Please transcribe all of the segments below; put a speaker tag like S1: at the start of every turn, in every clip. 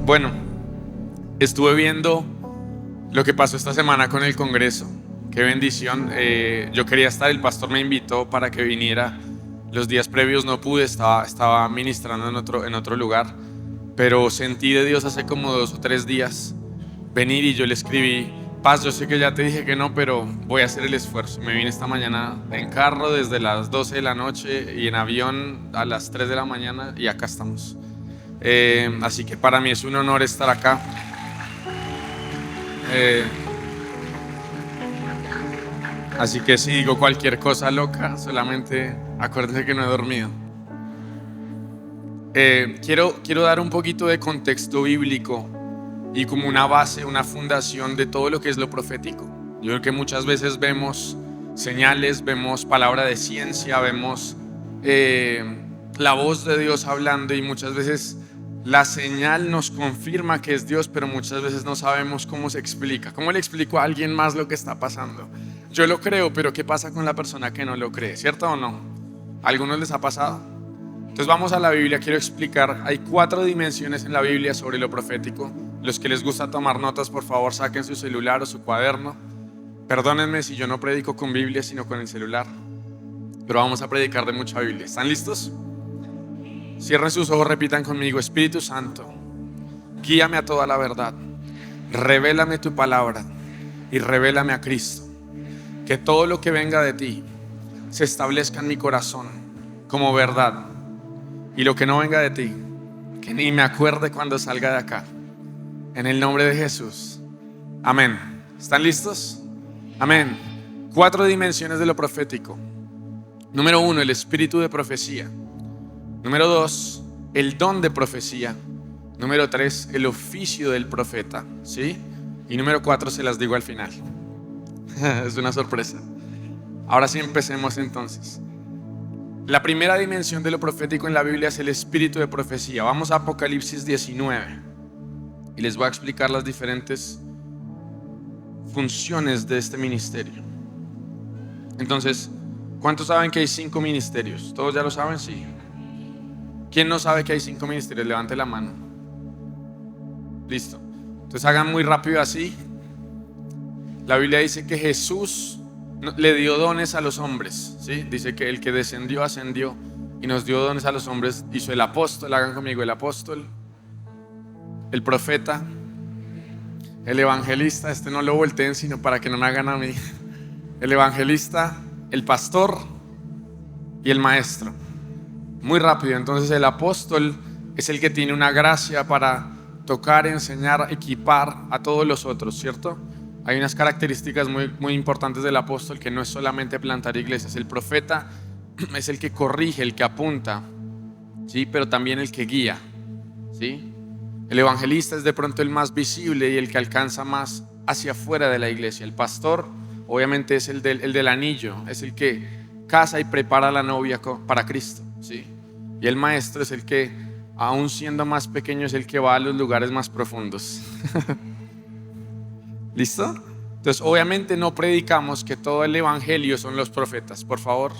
S1: Bueno, estuve viendo lo que pasó esta semana con el Congreso. Qué bendición. Yo quería estar, el pastor me invitó para que viniera. Los días previos no pude, estaba ministrando en otro lugar, pero sentí de Dios hace como 2 o 3 días venir y yo le escribí: Paz, yo sé que ya te dije que no, pero voy a hacer el esfuerzo. Me vine esta mañana en carro desde las 12 de la noche y en avión a las 3 de la mañana y acá estamos. Así que para mí es un honor estar acá. Eh, Así que si digo cualquier cosa loca, solamente acuérdense que no he dormido. Quiero dar un poquito de contexto bíblico y como una base, una fundación de todo lo que es lo profético. Yo creo que muchas veces vemos señales, vemos palabra de ciencia, vemos la voz de Dios hablando, y muchas veces la señal nos confirma que es Dios, pero muchas veces no sabemos cómo se explica. ¿Cómo le explico a alguien más lo que está pasando? Yo lo creo, pero ¿qué pasa con la persona que no lo cree? ¿Cierto o no? ¿A algunos les ha pasado? Entonces vamos a la Biblia, quiero explicar. Hay 4 dimensiones en la Biblia sobre lo profético. Los que les gusta tomar notas, por favor, saquen su celular o su cuaderno. Perdónenme si yo no predico con Biblia, sino con el celular, pero vamos a predicar de mucha Biblia. ¿Están listos? Cierren sus ojos, repitan conmigo: Espíritu Santo, guíame a toda la verdad. Revélame tu palabra y revélame a Cristo. Que todo lo que venga de ti se establezca en mi corazón como verdad, y lo que no venga de ti, que ni me acuerde cuando salga de acá. En el nombre de Jesús, amén. ¿Están listos? Amén. 4 dimensiones de lo profético. Número 1, el espíritu de profecía. Número 2, el don de profecía. Número 3, el oficio del profeta, ¿sí? Y número 4 se las digo al final. Es una sorpresa. Ahora sí, empecemos entonces. La primera dimensión de lo profético en la Biblia es el espíritu de profecía. Vamos a Apocalipsis 19 y les voy a explicar las diferentes funciones de este ministerio. Entonces, ¿cuántos saben que hay 5 ministerios? ¿Todos ya lo saben? Sí. ¿Quién no sabe que hay 5 ministerios? Levante la mano. Listo. Entonces hagan muy rápido así. La Biblia dice que Jesús le dio dones a los hombres, ¿sí? Dice que el que descendió, ascendió y nos dio dones a los hombres. Hizo el apóstol, hagan conmigo: el apóstol, el profeta, el evangelista. Este no lo volteen, sino para que no me hagan a mí. El evangelista, el pastor y el maestro. Muy rápido. Entonces el apóstol es el que tiene una gracia para tocar, enseñar, equipar a todos los otros, ¿cierto? Hay unas características muy importantes del apóstol, que no es solamente plantar iglesias. El profeta es el que corrige, el que apunta, ¿sí? Pero también el que guía, ¿sí? El evangelista es de pronto el más visible y el que alcanza más hacia afuera de la iglesia. El pastor obviamente es el del anillo, es el que casa y prepara a la novia para Cristo, ¿sí? Y el maestro es el que, aún siendo más pequeño, es el que va a los lugares más profundos. ¿Listo? Entonces obviamente no predicamos que todo el evangelio son los profetas, por favor.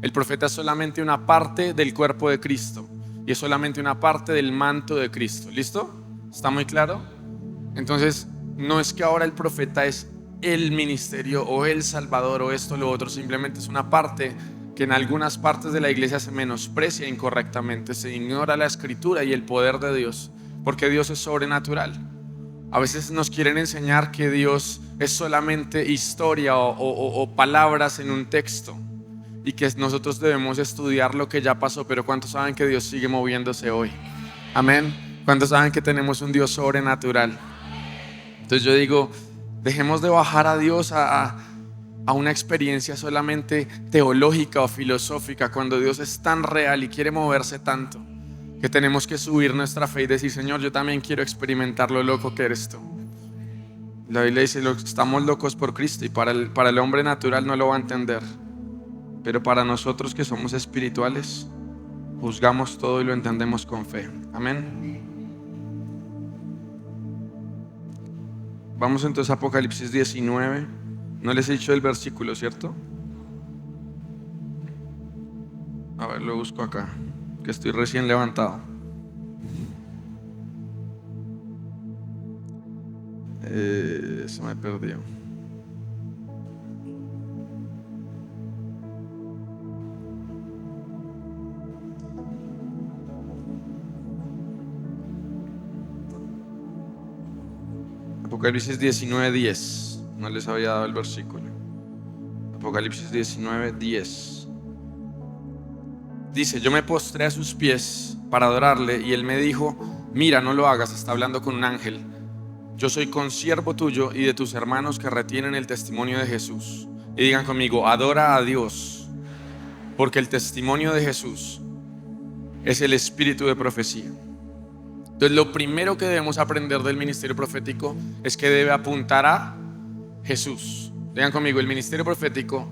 S1: El profeta es solamente una parte del cuerpo de Cristo y es solamente una parte del manto de Cristo. ¿Listo? ¿Está muy claro? Entonces no es que ahora el profeta es el ministerio o el salvador o esto o lo otro. Simplemente es una parte que en algunas partes de la iglesia se menosprecia incorrectamente. Se ignora la escritura y el poder de Dios, porque Dios es sobrenatural. A veces nos quieren enseñar que Dios es solamente historia o palabras en un texto, y que nosotros debemos estudiar lo que ya pasó. Pero ¿cuántos saben que Dios sigue moviéndose hoy? Amén. ¿Cuántos saben que tenemos un Dios sobrenatural? Entonces yo digo, dejemos de bajar a Dios a una experiencia solamente teológica o filosófica, cuando Dios es tan real y quiere moverse tanto, que tenemos que subir nuestra fe y decir: Señor, yo también quiero experimentar lo loco que eres tú. La Biblia dice: estamos locos por Cristo, y para el hombre natural no lo va a entender, pero para nosotros que somos espirituales, juzgamos todo y lo entendemos con fe. Amén. Vamos entonces a Apocalipsis 19. No les he dicho el versículo, ¿cierto? A ver, lo busco acá, que estoy recién levantado. Se me perdió. Apocalipsis 19:10. No les había dado el versículo. Apocalipsis 19:10. Dice: yo me postré a sus pies para adorarle, y él me dijo: mira, no lo hagas. Está hablando con un ángel. Yo soy consiervo tuyo y de tus hermanos que retienen el testimonio de Jesús. Y digan conmigo: adora a Dios, porque el testimonio de Jesús es el espíritu de profecía. Entonces, lo primero que debemos aprender del ministerio profético es que debe apuntar a Jesús. Digan conmigo: el ministerio profético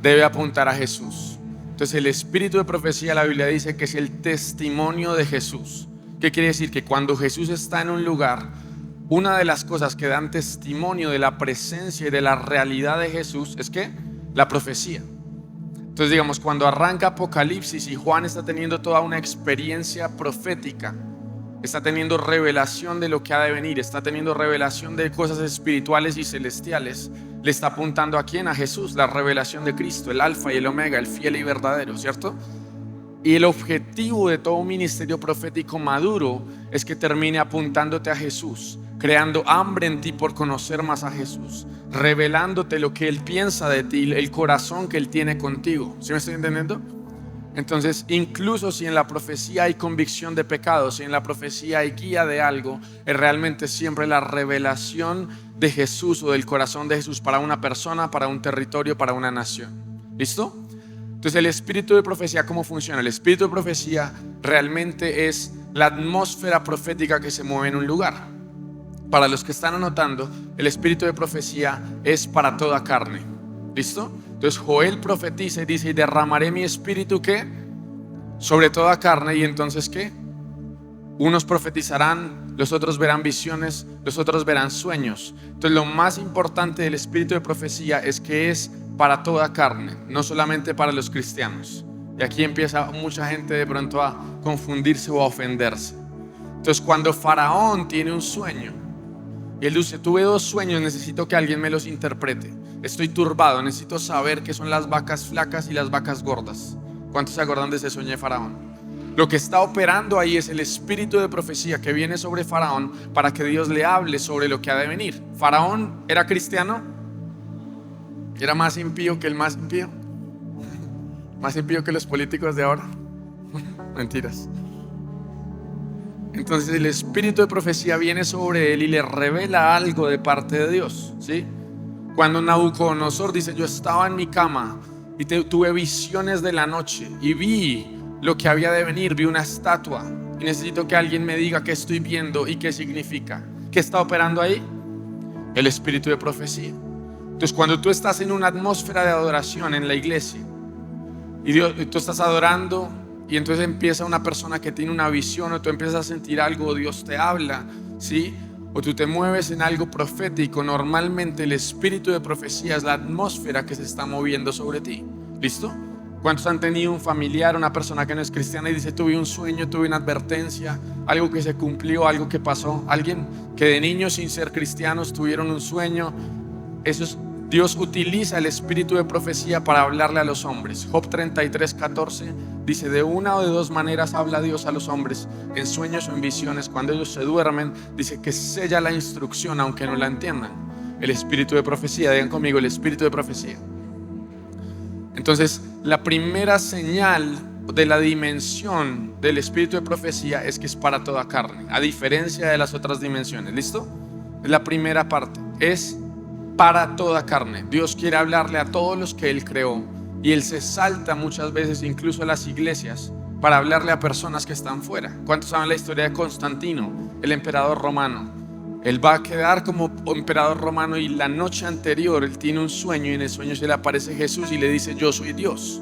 S1: debe apuntar a Jesús. Entonces, el espíritu de profecía, la Biblia dice que es el testimonio de Jesús. ¿Qué quiere decir? Que cuando Jesús está en un lugar, una de las cosas que dan testimonio de la presencia y de la realidad de Jesús es que la profecía. Entonces, digamos, cuando arranca Apocalipsis y Juan está teniendo toda una experiencia profética, está teniendo revelación de lo que ha de venir, está teniendo revelación de cosas espirituales y celestiales, le está apuntando ¿a quién? A Jesús, la revelación de Cristo, el alfa y el omega, el fiel y verdadero, ¿cierto? Y el objetivo de todo un ministerio profético maduro es que termine apuntándote a Jesús, creando hambre en ti por conocer más a Jesús, revelándote lo que Él piensa de ti, el corazón que Él tiene contigo. ¿Sí me estoy entendiendo? Entonces, incluso si en la profecía hay convicción de pecado, si en la profecía hay guía de algo, es realmente siempre la revelación de Jesús o del corazón de Jesús para una persona, para un territorio, para una nación. ¿Listo? Entonces, el espíritu de profecía, ¿cómo funciona? El espíritu de profecía realmente es la atmósfera profética que se mueve en un lugar. Para los que están anotando, el espíritu de profecía es para toda carne. ¿Listo? Entonces Joel profetiza y dice: y derramaré mi espíritu ¿qué? Sobre toda carne. Y entonces ¿qué? Unos profetizarán, los otros verán visiones, los otros verán sueños. Entonces, lo más importante del espíritu de profecía es que es para toda carne, no solamente para los cristianos. Y aquí empieza mucha gente de pronto a confundirse o a ofenderse. Entonces, cuando Faraón tiene un sueño y él dice: tuve 2 sueños, necesito que alguien me los interprete. Estoy turbado, necesito saber qué son las vacas flacas y las vacas gordas. ¿Cuántos se acuerdan de ese sueño de Faraón? Lo que está operando ahí es el espíritu de profecía que viene sobre Faraón para que Dios le hable sobre lo que ha de venir. ¿Faraón era cristiano? ¿Era más impío que el más impío? ¿Más impío que los políticos de ahora? Mentiras. Entonces el espíritu de profecía viene sobre él y le revela algo de parte de Dios, ¿sí? Cuando Nabucodonosor dice: yo estaba en mi cama y tuve visiones de la noche y vi lo que había de venir, vi una estatua y necesito que alguien me diga qué estoy viendo y qué significa. ¿Qué está operando ahí? El espíritu de profecía. Entonces, cuando tú estás en una atmósfera de adoración en la iglesia y tú estás adorando, y entonces empieza una persona que tiene una visión, o tú empiezas a sentir algo, Dios te habla, ¿sí? O tú te mueves en algo profético, normalmente el espíritu de profecía es la atmósfera que se está moviendo sobre ti. ¿Listo? ¿Cuántos han tenido un familiar, una persona que no es cristiana y dice: tuve un sueño, tuve una advertencia, algo que se cumplió, algo que pasó? Alguien que de niños sin ser cristianos tuvieron un sueño. Eso es, Dios utiliza el espíritu de profecía para hablarle a los hombres. Job 33:14 dice: de una o de 2 maneras habla Dios a los hombres, en sueños o en visiones. Cuando ellos se duermen, dice que sella la instrucción aunque no la entiendan. El espíritu de profecía, digan conmigo: el espíritu de profecía. Entonces, la primera señal de la dimensión del espíritu de profecía es que es para toda carne, a diferencia de las otras dimensiones. ¿Listo? Es la primera parte, es para toda carne. Dios quiere hablarle a todos los que Él creó, y Él se salta muchas veces incluso a las iglesias para hablarle a personas que están fuera. ¿Cuántos saben la historia de Constantino, el emperador romano? Él va a quedar como emperador romano, y la noche anterior él tiene un sueño, y en el sueño se le aparece Jesús y le dice: yo soy Dios.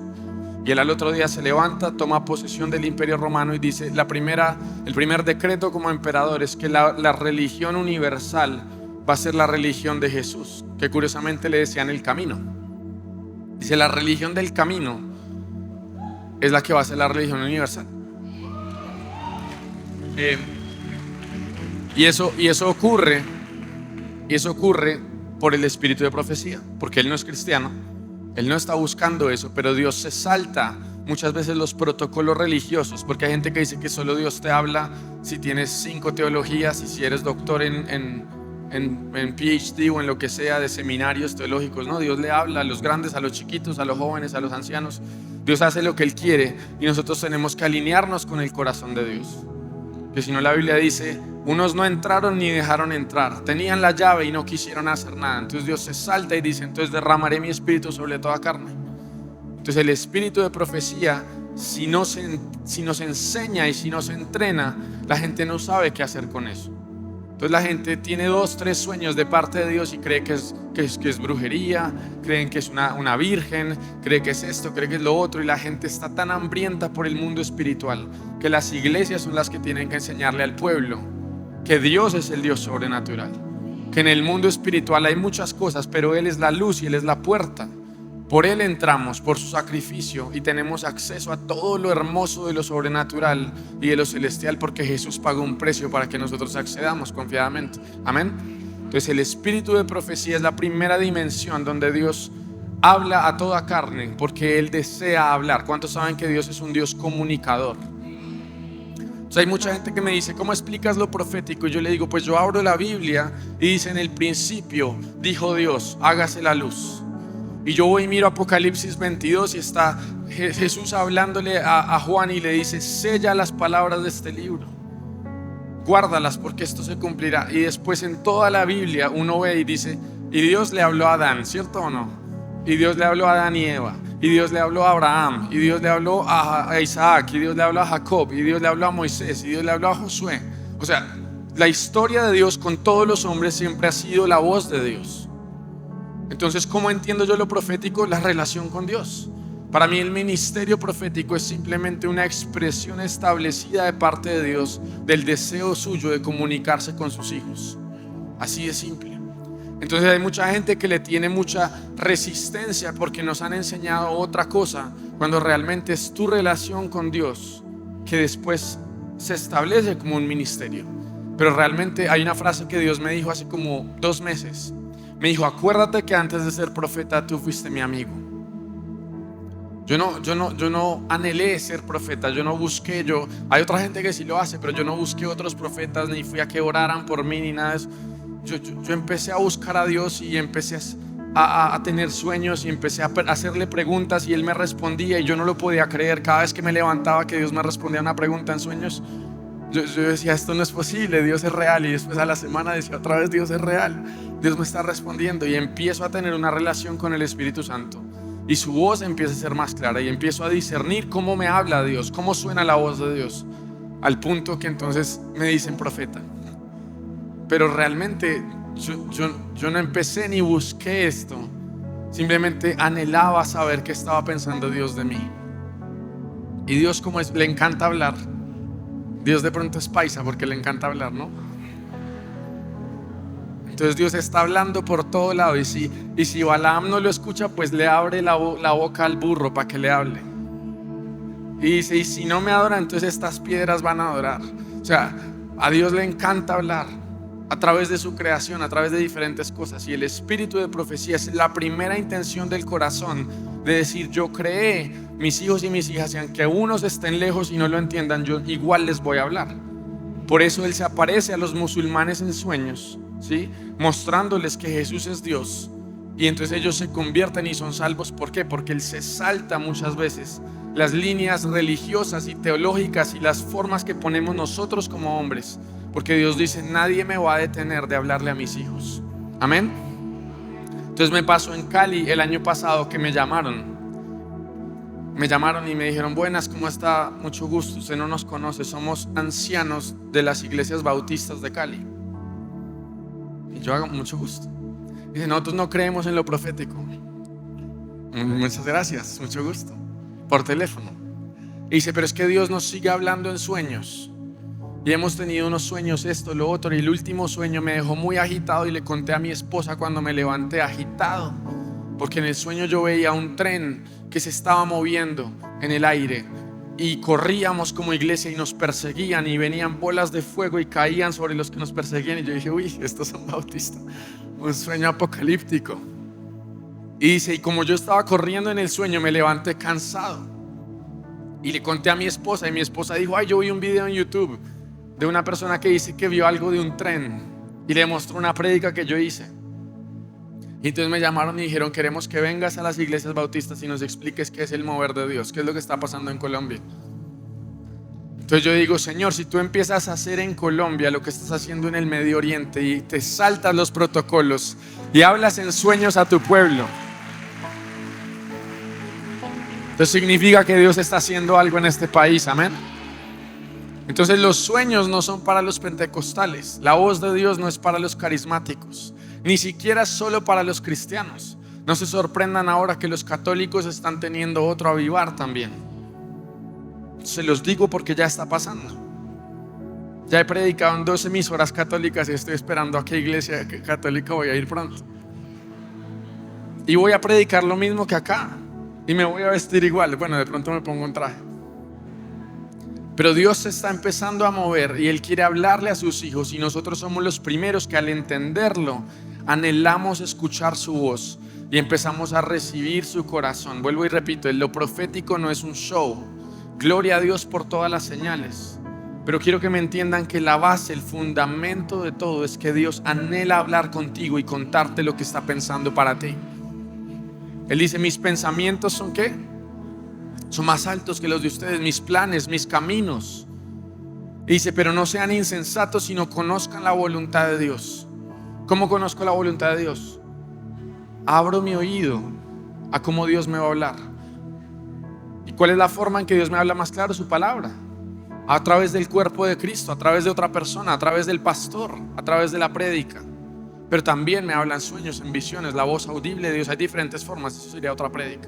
S1: Y él al otro día se levanta, toma posesión del imperio romano y dice: el primer decreto como emperador es que la religión universal va a ser la religión de Jesús, que curiosamente le decían el camino. Dice: la religión del camino es la que va a ser la religión universal. Y eso ocurre Y eso ocurre por el espíritu de profecía, porque él no es cristiano, él no está buscando eso, pero Dios se salta muchas veces los protocolos religiosos, porque hay gente que dice que solo Dios te habla si tienes 5 teologías y si eres doctor en PhD o en lo que sea de seminarios teológicos. No, Dios le habla a los grandes, a los chiquitos, a los jóvenes, a los ancianos. Dios hace lo que Él quiere y nosotros tenemos que alinearnos con el corazón de Dios. Que si no, la Biblia dice: unos no entraron ni dejaron entrar, tenían la llave y no quisieron hacer nada. Entonces Dios se salta y dice: entonces derramaré mi espíritu sobre toda carne. Entonces el espíritu de profecía, si no se enseña y si no se entrena, la gente no sabe qué hacer con eso. Entonces la gente tiene 2, 3 sueños de parte de Dios y cree que es brujería, creen que es una virgen, cree que es esto, cree que es lo otro, y la gente está tan hambrienta por el mundo espiritual que las iglesias son las que tienen que enseñarle al pueblo que Dios es el Dios sobrenatural, que en el mundo espiritual hay muchas cosas, pero Él es la luz y Él es la puerta. Por Él entramos, por su sacrificio, y tenemos acceso a todo lo hermoso de lo sobrenatural y de lo celestial, porque Jesús pagó un precio para que nosotros accedamos confiadamente. Amén. Entonces el espíritu de profecía es la primera dimensión donde Dios habla a toda carne, porque Él desea hablar. ¿Cuántos saben que Dios es un Dios comunicador? O sea, hay mucha gente que me dice: ¿cómo explicas lo profético? Y yo le digo: pues yo abro la Biblia y dice: en el principio dijo Dios, hágase la luz. Y yo voy y miro Apocalipsis 22 y está Jesús hablándole a Juan y le dice: sella las palabras de este libro, guárdalas porque esto se cumplirá. Y después en toda la Biblia uno ve y dice: y Dios le habló a Adán, ¿cierto o no? Y Dios le habló a Adán y Eva, y Dios le habló a Abraham, y Dios le habló a Isaac, y Dios le habló a Jacob, y Dios le habló a Moisés, y Dios le habló a Josué. O sea, la historia de Dios con todos los hombres siempre ha sido la voz de Dios. Entonces, ¿cómo entiendo yo lo profético? La relación con Dios. Para mí el ministerio profético es simplemente una expresión establecida de parte de Dios del deseo suyo de comunicarse con sus hijos. Así de simple. Entonces hay mucha gente que le tiene mucha resistencia porque nos han enseñado otra cosa, cuando realmente es tu relación con Dios que después se establece como un ministerio. Pero realmente hay una frase que Dios me dijo hace como 2 meses. Me dijo: acuérdate que antes de ser profeta tú fuiste mi amigo. Yo no anhelé ser profeta, yo no busqué, hay otra gente que sí lo hace, pero yo no busqué otros profetas, ni fui a que oraran por mí, ni nada de eso. Yo empecé a buscar a Dios y empecé a tener sueños y empecé a hacerle preguntas y Él me respondía y yo no lo podía creer. Cada vez que me levantaba que Dios me respondía una pregunta en sueños, yo decía: esto no es posible, Dios es real. Y después a la semana decía otra vez: Dios es real, Dios me está respondiendo. Y empiezo a tener una relación con el Espíritu Santo y su voz empieza a ser más clara y empiezo a discernir cómo me habla Dios, cómo suena la voz de Dios, al punto que entonces me dicen profeta. Pero realmente yo no empecé ni busqué esto, simplemente anhelaba saber qué estaba pensando Dios de mí. Y Dios, como le encanta hablar. Dios de pronto es paisa porque le encanta hablar, ¿no? Entonces Dios está hablando por todo lado, y si Balaam no lo escucha, pues le abre la boca al burro para que le hable. Y dice: y si no me adoran, entonces estas piedras van a adorar. O sea, a Dios le encanta hablar a través de su creación, a través de diferentes cosas. Y el espíritu de profecía es la primera intención del corazón de decir: yo creé mis hijos y mis hijas, y aunque unos estén lejos y no lo entiendan, yo igual les voy a hablar. Por eso Él se aparece a los musulmanes en sueños, ¿sí? Mostrándoles que Jesús es Dios, y entonces ellos se convierten y son salvos. ¿Por qué? Porque Él se salta muchas veces las líneas religiosas y teológicas y las formas que ponemos nosotros como hombres, porque Dios dice: nadie me va a detener de hablarle a mis hijos. Amén. Entonces me pasó en Cali el año pasado que me llamaron y me dijeron: buenas, ¿cómo está? Mucho gusto, usted no nos conoce, somos ancianos de las iglesias bautistas de Cali. Y yo: hago mucho gusto. Dice: nosotros no creemos en lo profético. Muchas gracias, mucho gusto. Por teléfono. Y dice: pero es que Dios nos sigue hablando en sueños. Y hemos tenido unos sueños, esto, lo otro. Y el último sueño me dejó muy agitado y le conté a mi esposa cuando me levanté, agitado, porque en el sueño yo veía un tren que se estaba moviendo en el aire y corríamos como iglesia y nos perseguían y venían bolas de fuego y caían sobre los que nos perseguían. Y yo dije, uy, estos son bautistas, un sueño apocalíptico. Y dice, y como yo estaba corriendo en el sueño, me levanté cansado y le conté a mi esposa, y mi esposa dijo, ay, yo vi un video en YouTube de una persona que dice que vio algo de un tren, y le mostró una prédica que yo hice. Y entonces me llamaron y dijeron, queremos que vengas a las iglesias bautistas y nos expliques qué es el mover de Dios, qué es lo que está pasando en Colombia. Entonces yo digo, Señor, si tú empiezas a hacer en Colombia lo que estás haciendo en el Medio Oriente y te saltas los protocolos y hablas en sueños a tu pueblo, entonces significa que Dios está haciendo algo en este país, amén. Entonces los sueños no son para los pentecostales, la voz de Dios no es para los carismáticos, ni siquiera solo para los cristianos. No se sorprendan ahora que los católicos están teniendo otro avivar también. Se los digo porque ya está pasando. Ya he predicado en 2 emisoras católicas y estoy esperando a qué iglesia católica voy a ir pronto. Y voy a predicar lo mismo que acá. Y me voy a vestir igual. Bueno, de pronto me pongo un traje. Pero Dios se está empezando a mover y Él quiere hablarle a sus hijos. Y nosotros somos los primeros que al entenderlo anhelamos escuchar su voz y empezamos a recibir su corazón. Vuelvo y repito, lo profético no es un show. Gloria a Dios por todas las señales. Pero quiero que me entiendan que la base, el fundamento de todo es que Dios anhela hablar contigo y contarte lo que está pensando para ti. Él dice, mis pensamientos son ¿qué? Son más altos que los de ustedes, mis planes, mis caminos. Y dice, pero no sean insensatos, sino conozcan la voluntad de Dios. ¿Cómo conozco la voluntad de Dios? Abro mi oído a cómo Dios me va a hablar. ¿Y cuál es la forma en que Dios me habla más claro? Su palabra. A través del cuerpo de Cristo, a través de otra persona, a través del pastor, a través de la prédica. Pero también me hablan sueños, en visiones, la voz audible de Dios. Hay diferentes formas, eso sería otra prédica.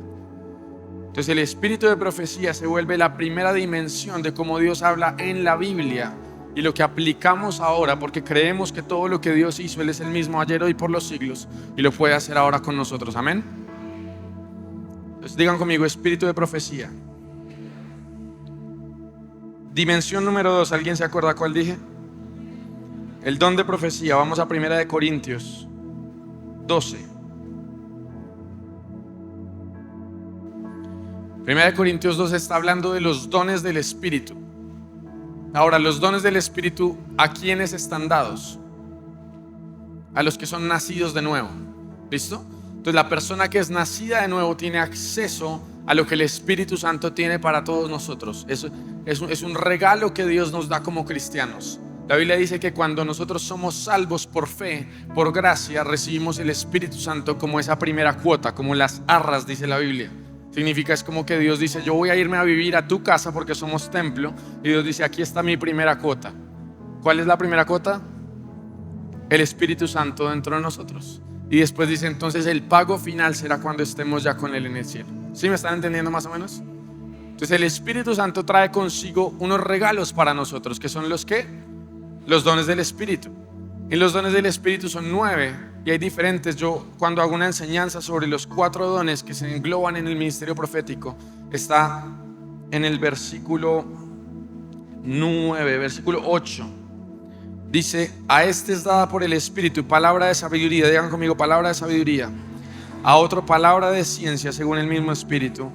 S1: Entonces el espíritu de profecía se vuelve la primera dimensión de cómo Dios habla en la Biblia y lo que aplicamos ahora, porque creemos que todo lo que Dios hizo, Él es el mismo ayer, hoy, por los siglos, y lo puede hacer ahora con nosotros, amén. Entonces digan conmigo, espíritu de profecía. Dimensión número 2, ¿alguien se acuerda cuál dije? El don de profecía. Vamos a 1 Corintios 12. 1 Corintios 2 está hablando de los dones del Espíritu. Ahora, los dones del Espíritu, ¿a quiénes están dados? A los que son nacidos de nuevo. ¿Listo? Entonces la persona que es nacida de nuevo tiene acceso a lo que el Espíritu Santo tiene para todos nosotros. Es un regalo que Dios nos da como cristianos. La Biblia dice que cuando nosotros somos salvos por fe, por gracia, recibimos el Espíritu Santo como esa primera cuota, como las arras, dice la Biblia. Significa, es como que Dios dice, yo voy a irme a vivir a tu casa porque somos templo. Y Dios dice, aquí está mi primera cuota. ¿Cuál es la primera cuota? El Espíritu Santo dentro de nosotros. Y después dice, entonces el pago final será cuando estemos ya con Él en el cielo. ¿Sí me están entendiendo más o menos? Entonces el Espíritu Santo trae consigo unos regalos para nosotros, que son los ¿qué? Los dones del Espíritu. Y los dones del Espíritu son 9 y hay diferentes. Yo cuando hago una enseñanza sobre los 4 dones que se engloban en el ministerio profético, está en el versículo 9, versículo 8. Dice, a este es dada por el Espíritu palabra de sabiduría. Digan conmigo, palabra de sabiduría. A otro palabra de ciencia según el mismo Espíritu.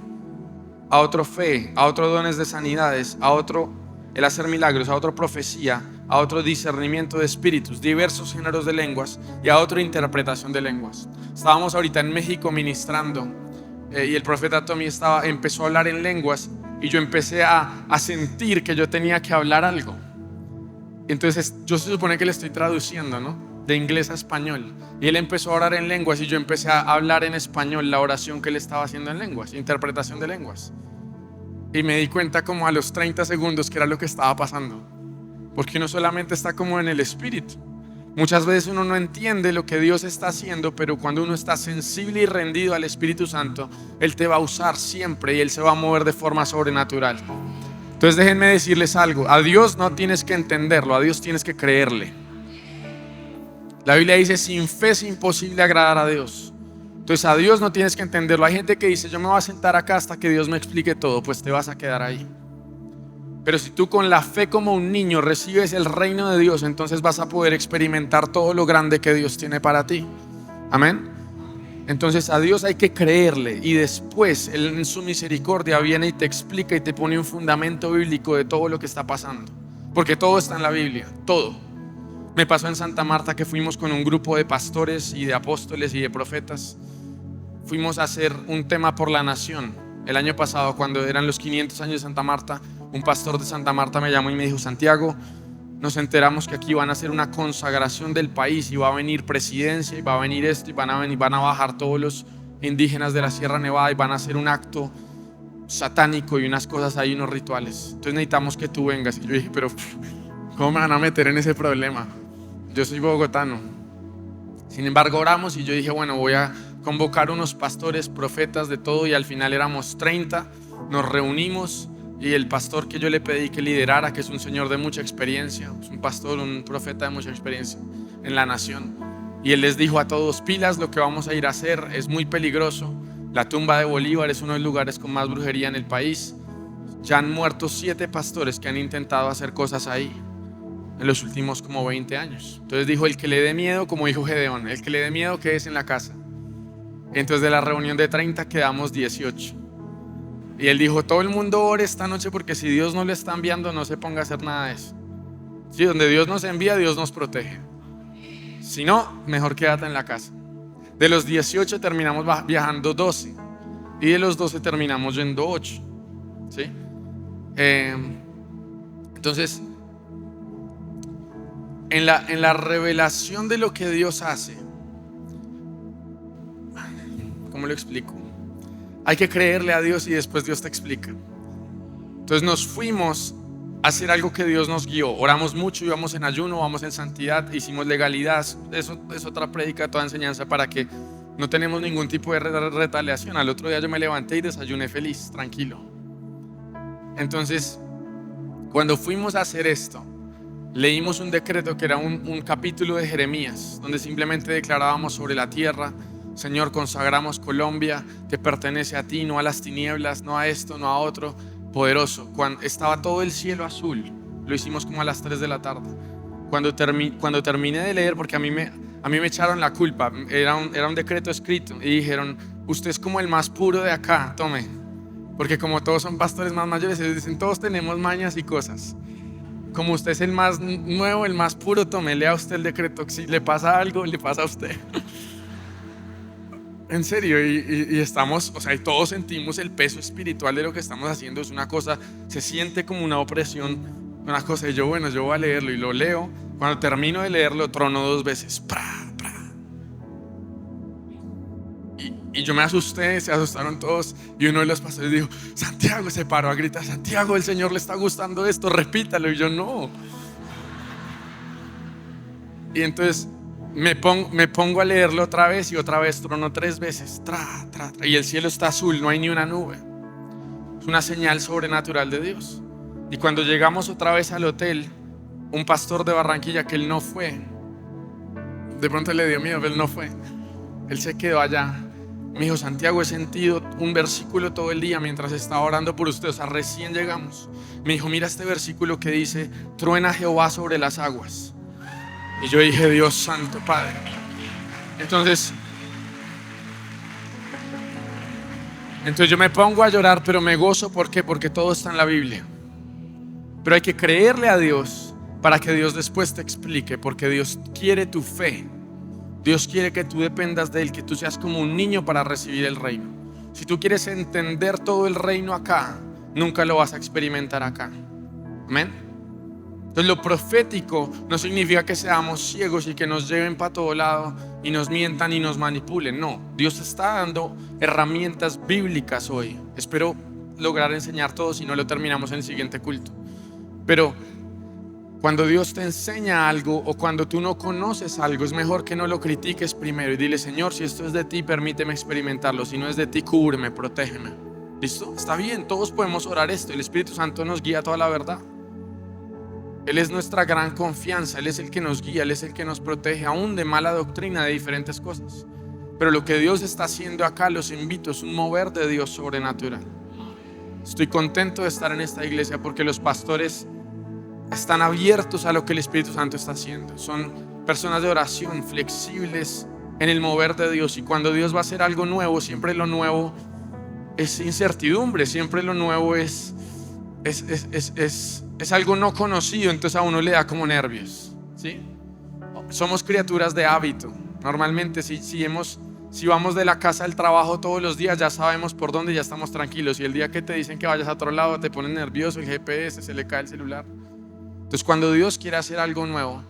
S1: A otro fe, a otro dones de sanidades, a otro el hacer milagros, a otro profecía, a otro discernimiento de espíritus, diversos géneros de lenguas y a otro interpretación de lenguas. Estábamos ahorita en México ministrando y el profeta Tommy empezó a hablar en lenguas y yo empecé a sentir que yo tenía que hablar algo. Entonces yo se supone que le estoy traduciendo, ¿no? De inglés a español. Y él empezó a orar en lenguas y yo empecé a hablar en español la oración que él estaba haciendo en lenguas, interpretación de lenguas. Y me di cuenta como a los 30 segundos que era lo que estaba pasando. Porque uno solamente está como en el Espíritu. Muchas veces uno no entiende lo que Dios está haciendo, pero cuando uno está sensible y rendido al Espíritu Santo, Él te va a usar siempre y Él se va a mover de forma sobrenatural. Entonces déjenme decirles algo, a Dios no tienes que entenderlo, a Dios tienes que creerle. La Biblia dice, sin fe es imposible agradar a Dios. Entonces a Dios no tienes que entenderlo. Hay gente que dice, yo me voy a sentar acá hasta que Dios me explique todo. Pues te vas a quedar ahí. Pero si tú con la fe como un niño recibes el reino de Dios, entonces vas a poder experimentar todo lo grande que Dios tiene para ti. Amén. Entonces a Dios hay que creerle, y después Él en su misericordia viene y te explica y te pone un fundamento bíblico de todo lo que está pasando. Porque todo está en la Biblia, todo. Me pasó en Santa Marta que fuimos con un grupo de pastores y de apóstoles y de profetas. Fuimos a hacer un tema por la nación. El año pasado, cuando eran los 500 años de Santa Marta, un pastor de Santa Marta me llamó y me dijo: Santiago, nos enteramos que aquí van a hacer una consagración del país y va a venir presidencia y va a venir esto y van a bajar todos los indígenas de la Sierra Nevada y van a hacer un acto satánico y unas cosas ahí, unos rituales. Entonces necesitamos que tú vengas. Y yo dije: pero ¿cómo me van a meter en ese problema? Yo soy bogotano. Sin embargo, oramos y yo dije: bueno, voy a convocar unos pastores, profetas, de todo. Y al final éramos 30, nos reunimos. Y el pastor que yo le pedí que liderara, que es un señor de mucha experiencia, es un pastor, un profeta de mucha experiencia en la nación, y él les dijo a todos: pilas, lo que vamos a ir a hacer es muy peligroso. La tumba de Bolívar es uno de los lugares con más brujería en el país. Ya han muerto 7 pastores que han intentado hacer cosas ahí en los últimos como 20 años. Entonces dijo: el que le dé miedo, como dijo Gedeón, el que le dé miedo, quédese en la casa. Entonces de la reunión de 30 quedamos 18. Y él dijo: todo el mundo ore esta noche, porque si Dios no le está enviando, no se ponga a hacer nada de eso. Sí, donde Dios nos envía, Dios nos protege. Si no, mejor quédate en la casa. De los 18 terminamos viajando 12, y de los 12 terminamos yendo 8. ¿Sí? Entonces, en la revelación de lo que Dios hace, ¿cómo lo explico? Hay que creerle a Dios y después Dios te explica. Entonces nos fuimos a hacer algo que Dios nos guió. Oramos mucho, íbamos en ayuno, vamos en santidad, hicimos legalidad. Eso es otra prédica, toda enseñanza, para que no tenemos ningún tipo de retaliación. Al otro día yo me levanté y desayuné feliz, tranquilo. Entonces, cuando fuimos a hacer esto, leímos un decreto que era un capítulo de Jeremías, donde simplemente declarábamos sobre la tierra: Señor, consagramos Colombia, te pertenece a ti, no a las tinieblas, no a esto, no a otro. Poderoso. Cuando estaba todo el cielo azul, lo hicimos como a las 3 de la tarde. Cuando terminé de leer, porque a mí me echaron la culpa, era un decreto escrito, y dijeron: usted es como el más puro de acá, tome. Porque como todos son pastores más mayores, ellos dicen: todos tenemos mañas y cosas. Como usted es el más nuevo, el más puro, tome, lea usted el decreto. Si le pasa algo, le pasa a usted. En serio, y estamos, o sea, y todos sentimos el peso espiritual de lo que estamos haciendo. Es una cosa, se siente como una opresión, una cosa. Y yo, bueno, yo voy a leerlo, y lo leo. Cuando termino de leerlo, trono 2 veces. Y yo me asusté, se asustaron todos. Y uno de los pastores dijo: Santiago, se paró a gritar: Santiago, el Señor le está gustando esto, repítalo. Y yo: no. Y entonces me pongo a leerlo otra vez, y otra vez trono 3 veces. Y el cielo está azul, no hay ni una nube. Es una señal sobrenatural de Dios. Y cuando llegamos otra vez al hotel, un pastor de Barranquilla, que él no fue, de pronto le dio miedo, pero él no fue. Él se quedó allá. Me dijo: Santiago, he sentido un versículo todo el día mientras estaba orando por usted. O sea, recién llegamos. Me dijo: mira este versículo que dice: truena Jehová sobre las aguas. Y yo dije: Dios santo, Padre. Entonces yo me pongo a llorar, pero me gozo. ¿Por qué? Porque todo está en la Biblia. Pero hay que creerle a Dios para que Dios después te explique, porque Dios quiere tu fe. Dios quiere que tú dependas de Él, que tú seas como un niño para recibir el reino. Si tú quieres entender todo el reino acá, nunca lo vas a experimentar acá. Amén. Entonces lo profético no significa que seamos ciegos y que nos lleven para todo lado y nos mientan y nos manipulen. No, Dios está dando herramientas bíblicas hoy. Espero lograr enseñar todo, si no lo terminamos en el siguiente culto. Pero cuando Dios te enseña algo, o cuando tú no conoces algo, es mejor que no lo critiques primero y dile: Señor, si esto es de ti, permíteme experimentarlo. Si no es de ti, cúbreme, protégeme. ¿Listo? Está bien, todos podemos orar esto. El Espíritu Santo nos guía a toda la verdad. Él es nuestra gran confianza. Él es el que nos guía, Él es el que nos protege aún de mala doctrina, de diferentes cosas. Pero lo que Dios está haciendo acá, los invito, es un mover de Dios sobrenatural. Estoy contento de estar en esta iglesia porque los pastores están abiertos a lo que el Espíritu Santo está haciendo. Son personas de oración, flexibles en el mover de Dios. Y cuando Dios va a hacer algo nuevo, siempre lo nuevo es incertidumbre, siempre lo nuevo es algo no conocido, entonces a uno le da como nervios, ¿sí? Somos criaturas de hábito. Normalmente si vamos de la casa al trabajo todos los días, ya sabemos por dónde, ya estamos tranquilos. Y el día que te dicen que vayas a otro lado, te ponen nervioso, el GPS, se le cae el celular. Entonces cuando Dios quiere hacer algo nuevo,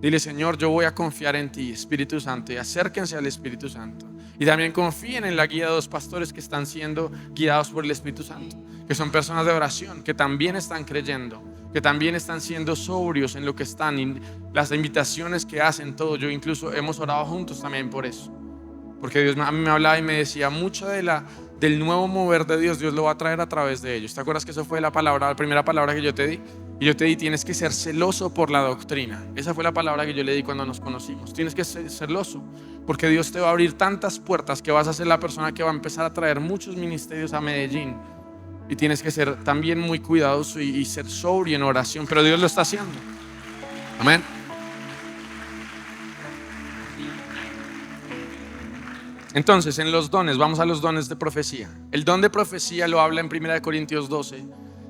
S1: dile: Señor, yo voy a confiar en ti, Espíritu Santo. Y acérquense al Espíritu Santo. Y también confíen en la guía de dos pastores que están siendo guiados por el Espíritu Santo, que son personas de oración, que también están creyendo, que también están siendo sobrios en lo que están, y las invitaciones que hacen, todo. Yo incluso hemos orado juntos también por eso, porque Dios a mí me hablaba y me decía: mucho del nuevo mover de Dios lo va a traer a través de ellos. ¿Te acuerdas que eso fue la primera palabra que yo te di? Y yo te di: tienes que ser celoso por la doctrina. Esa fue la palabra que yo le di cuando nos conocimos. Tienes que ser celoso, porque Dios te va a abrir tantas puertas que vas a ser la persona que va a empezar a traer muchos ministerios a Medellín. Y tienes que ser también muy cuidadoso y ser sobrio en oración, pero Dios lo está haciendo. Amén. Entonces, en los dones, vamos a los dones de profecía. El don de profecía lo habla en 1 Corintios 12,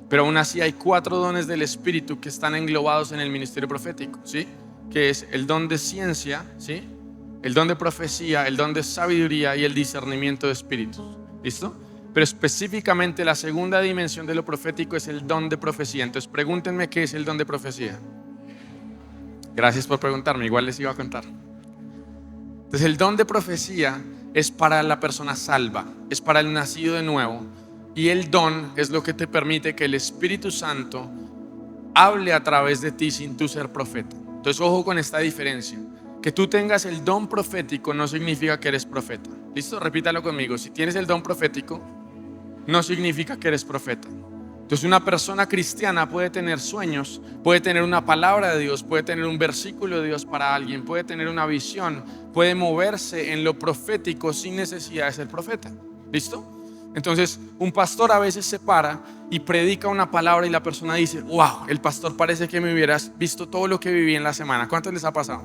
S1: pero aún así hay 4 dones del Espíritu que están englobados en el ministerio profético, ¿sí? Que es el don de ciencia, ¿sí? El don de profecía, el don de sabiduría y el discernimiento de espíritus. ¿Listo? Pero específicamente la segunda dimensión de lo profético es el don de profecía. Entonces pregúntenme qué es el don de profecía. Gracias por preguntarme, igual les iba a contar. Entonces el don de profecía es para la persona salva, es para el nacido de nuevo. Y el don es lo que te permite que el Espíritu Santo hable a través de ti sin tú ser profeta. Entonces ojo con esta diferencia. Que tú tengas el don profético no significa que eres profeta. ¿Listo? Repítalo conmigo. Si tienes el don profético, no significa que eres profeta. Entonces una persona cristiana puede tener sueños, puede tener una palabra de Dios, puede tener un versículo de Dios para alguien, puede tener una visión, puede moverse en lo profético sin necesidad de ser profeta. ¿Listo? Entonces un pastor a veces se para y predica una palabra y la persona dice: wow, el pastor parece que me hubieras visto todo lo que viví en la semana. ¿Cuántos les ha pasado?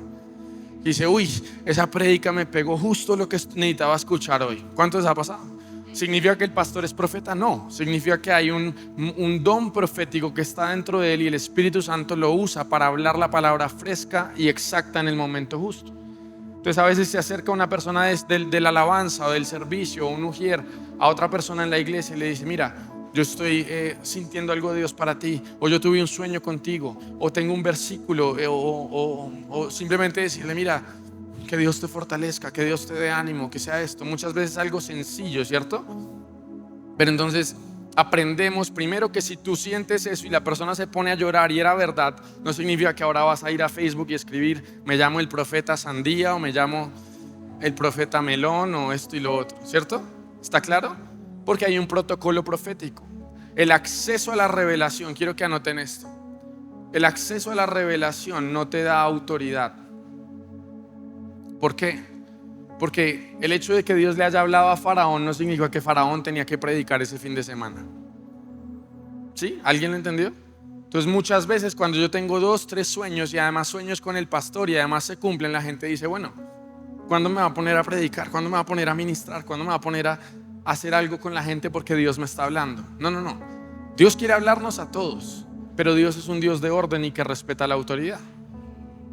S1: Y dice: uy, esa prédica me pegó justo lo que necesitaba escuchar hoy. ¿Cuántos les ha pasado? ¿Significa que el pastor es profeta? No, significa que hay un don profético que está dentro de él y el Espíritu Santo lo usa para hablar la palabra fresca y exacta en el momento justo. Entonces a veces se acerca una persona de la alabanza o del servicio o un ujier a otra persona en la iglesia y le dice: mira, yo estoy sintiendo algo de Dios para ti, o yo tuve un sueño contigo, o tengo un versículo, o simplemente decirle: mira, que Dios te fortalezca, que Dios te dé ánimo, que sea esto. Muchas veces algo sencillo, ¿cierto? Pero entonces aprendemos primero que si tú sientes eso y la persona se pone a llorar y era verdad, no significa que ahora vas a ir a Facebook y escribir: me llamo el profeta Sandía, o me llamo el profeta Melón, o esto y lo otro, ¿cierto? ¿Está claro? Porque hay un protocolo profético. El acceso a la revelación, quiero que anoten esto. El acceso a la revelación no te da autoridad. ¿Por qué? Porque el hecho de que Dios le haya hablado a Faraón no significa que Faraón tenía que predicar ese fin de semana. ¿Sí? ¿Alguien lo entendió? Entonces muchas veces cuando yo tengo 2, 3 sueños y además sueños con el pastor y además se cumplen, la gente dice: bueno, ¿cuándo me va a poner a predicar? ¿Cuándo me va a poner a ministrar? ¿Cuándo me va a poner a hacer algo con la gente porque Dios me está hablando? No. Dios quiere hablarnos a todos, pero Dios es un Dios de orden y que respeta la autoridad.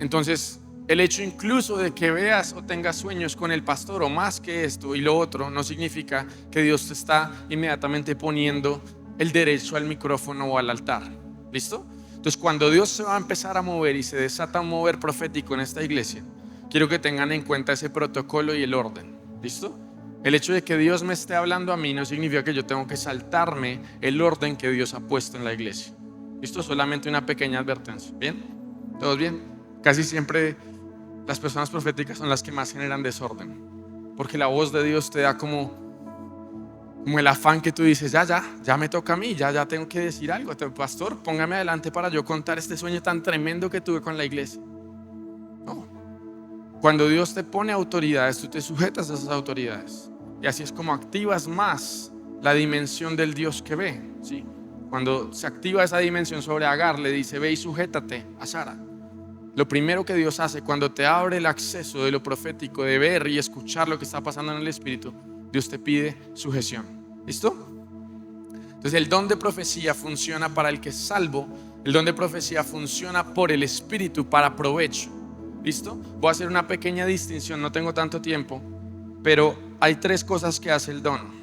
S1: Entonces el hecho incluso de que veas o tengas sueños con el pastor o más que esto y lo otro no significa que Dios te está inmediatamente poniendo el derecho al micrófono o al altar. ¿Listo? Entonces cuando Dios se va a empezar a mover y se desata un mover profético en esta iglesia, quiero que tengan en cuenta ese protocolo y el orden. ¿Listo? El hecho de que Dios me esté hablando a mí no significa que yo tengo que saltarme el orden que Dios ha puesto en la iglesia. ¿Listo? Solamente una pequeña advertencia. ¿Bien? ¿Todos bien? Casi siempre las personas proféticas son las que más generan desorden, porque la voz de Dios te da como el afán que tú dices: ya me toca a mí, ya tengo que decir algo. Pastor, póngame adelante para yo contar este sueño tan tremendo que tuve con la iglesia. No. Cuando Dios te pone autoridades, tú te sujetas a esas autoridades, y así es como activas más la dimensión del Dios que ve, ¿sí? Cuando se activa esa dimensión sobre Agar, le dice: ve y sujétate a Sara. Lo primero que Dios hace cuando te abre el acceso de lo profético, de ver y escuchar lo que está pasando en el Espíritu, Dios te pide sujeción. ¿Listo? Entonces el don de profecía funciona para el que es salvo. El don de profecía funciona por el Espíritu para provecho. ¿Listo? Voy a hacer una pequeña distinción, no tengo tanto tiempo, pero hay 3 cosas que hace el don.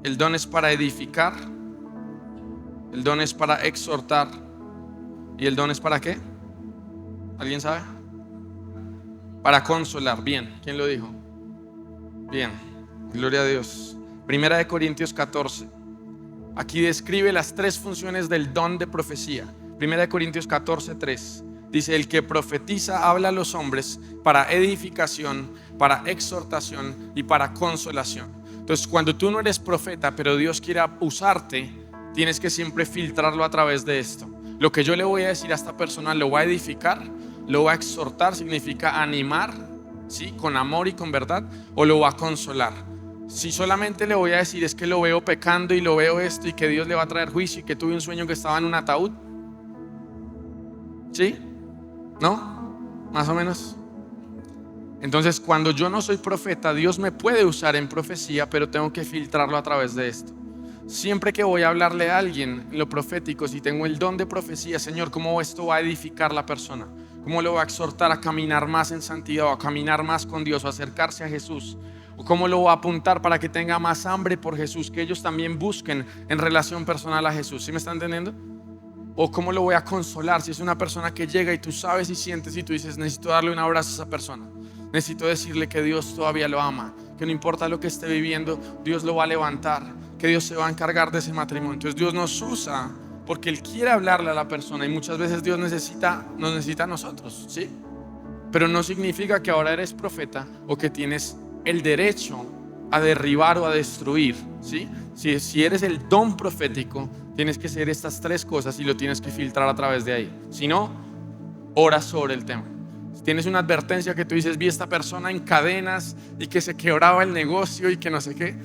S1: El don es para edificar, el don es para exhortar y el don es para ¿qué? ¿Alguien sabe? Para consolar. Bien, ¿quién lo dijo? Bien, gloria a Dios. Primera de Corintios 14. Aquí describe las 3 funciones del don de profecía. Primera de Corintios 14, 3. Dice: el que profetiza habla a los hombres para edificación, para exhortación y para consolación. Entonces, cuando tú no eres profeta, pero Dios quiere usarte, tienes que siempre filtrarlo a través de esto. Lo que yo le voy a decir a esta persona lo va a edificar, lo va a exhortar, significa animar, ¿sí? Con amor y con verdad, o lo va a consolar. Si solamente le voy a decir es que lo veo pecando y lo veo esto y que Dios le va a traer juicio y que tuve un sueño que estaba en un ataúd, ¿sí? ¿No? Más o menos. Entonces, cuando yo no soy profeta, Dios me puede usar en profecía, pero tengo que filtrarlo a través de esto. Siempre que voy a hablarle a alguien en lo profético, si tengo el don de profecía, Señor, ¿cómo esto va a edificar la persona? ¿Cómo lo va a exhortar a caminar más en santidad, o a caminar más con Dios, o a acercarse a Jesús? ¿O cómo lo va a apuntar para que tenga más hambre por Jesús, que ellos también busquen en relación personal a Jesús? ¿Sí me están entendiendo? ¿O cómo lo voy a consolar si es una persona que llega y tú sabes y sientes y tú dices: necesito darle un abrazo a esa persona, necesito decirle que Dios todavía lo ama, que no importa lo que esté viviendo, Dios lo va a levantar, que Dios se va a encargar de ese matrimonio? Entonces Dios nos usa porque Él quiere hablarle a la persona, y muchas veces Dios nos necesita a nosotros, ¿sí? Pero no significa que ahora eres profeta o que tienes el derecho a derribar o a destruir, ¿sí? Si eres el don profético, tienes que ser estas 3 cosas y lo tienes que filtrar a través de ahí. Si no, ora sobre el tema. Si tienes una advertencia que tú dices: vi a esta persona en cadenas y que se quebraba el negocio y que no sé qué,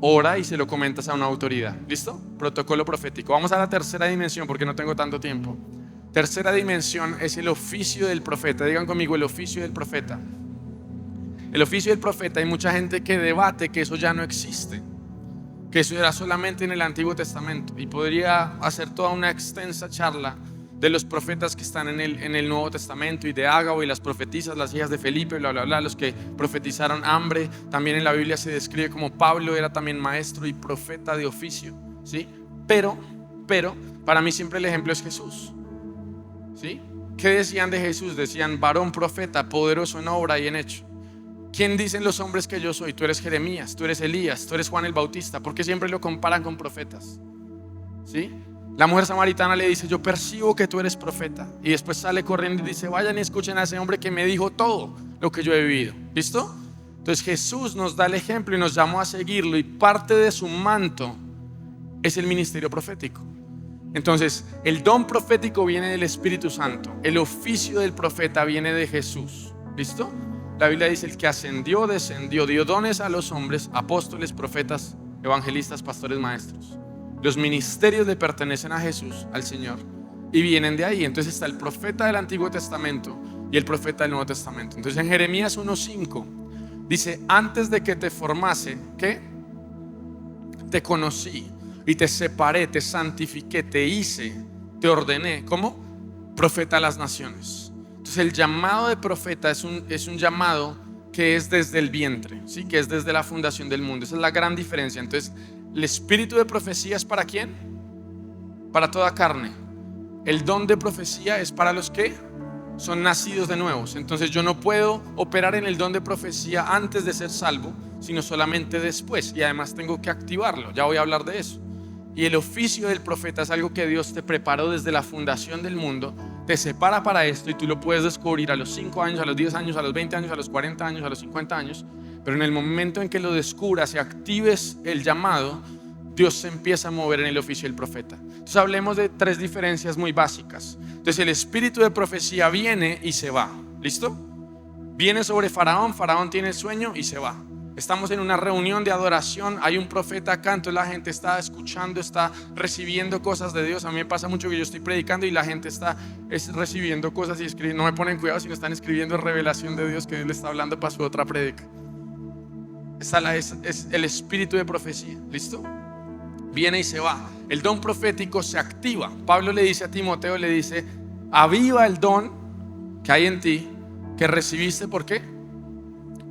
S1: ora y se lo comentas a una autoridad. ¿Listo? Protocolo profético. Vamos a la tercera dimensión porque no tengo tanto tiempo. Tercera dimensión es el oficio del profeta. Digan conmigo: el oficio del profeta. El oficio del profeta, hay mucha gente que debate que eso ya no existe, que eso era solamente en el Antiguo Testamento, y podría hacer toda una extensa charla de los profetas que están en el Nuevo Testamento, y de Ágabo y las profetisas, las hijas de Felipe, bla bla bla, los que profetizaron hambre. También en la Biblia se describe como Pablo era también maestro y profeta de oficio, ¿sí? Pero para mí siempre el ejemplo es Jesús, ¿sí? ¿Qué decían de Jesús? Decían: varón profeta, poderoso en obra y en hecho. ¿Quién dicen los hombres que yo soy? Tú eres Jeremías, tú eres Elías, tú eres Juan el Bautista. ¿Por qué siempre lo comparan con profetas? ¿Sí? La mujer samaritana le dice: yo percibo que tú eres profeta. Y después sale corriendo y dice: vayan y escuchen a ese hombre que me dijo todo lo que yo he vivido. ¿Listo? Entonces Jesús nos da el ejemplo y nos llamó a seguirlo, y parte de su manto es el ministerio profético. Entonces el don profético viene del Espíritu Santo, el oficio del profeta viene de Jesús. ¿Listo? La Biblia dice: el que ascendió, descendió, dio dones a los hombres, apóstoles, profetas, evangelistas, pastores, maestros. Los ministerios le pertenecen a Jesús, al Señor, y vienen de ahí. Entonces está el profeta del Antiguo Testamento y el profeta del Nuevo Testamento. Entonces en Jeremías 1:5 dice: antes de que te formase, ¿qué? Te conocí y te separé, te santifiqué, te hice, te ordené. ¿Cómo? Profeta a las naciones. Entonces el llamado de profeta es un llamado que es desde el vientre, ¿sí? Que es desde la fundación del mundo. Esa es la gran diferencia. Entonces el espíritu de profecía es ¿para quién? Para toda carne. El don de profecía es para los que son nacidos de nuevos. Entonces yo no puedo operar en el don de profecía antes de ser salvo, sino solamente después, y además tengo que activarlo. Ya voy a hablar de eso. Y el oficio del profeta es algo que Dios te preparó desde la fundación del mundo, te separa para esto, y tú lo puedes descubrir a los 5 años, a los 10 años, a los 20 años, a los 40 años, a los 50 años. Pero en el momento en que lo descubras y actives el llamado, Dios se empieza a mover en el oficio del profeta. Entonces hablemos de 3 diferencias muy básicas. Entonces el espíritu de profecía viene y se va. ¿Listo? Viene sobre Faraón, Faraón tiene el sueño y se va. Estamos en una reunión de adoración, hay un profeta acá, entonces la gente está escuchando, está recibiendo cosas de Dios. A mí me pasa mucho que yo estoy predicando y la gente está recibiendo cosas y escribiendo. No me ponen cuidado si no están escribiendo revelación de Dios que Dios le está hablando para su otra predica. Es el espíritu de profecía, ¿listo? Viene y se va. El don profético se activa. Pablo le dice a Timoteo, le dice: aviva el don que hay en ti, que recibiste. ¿Por qué?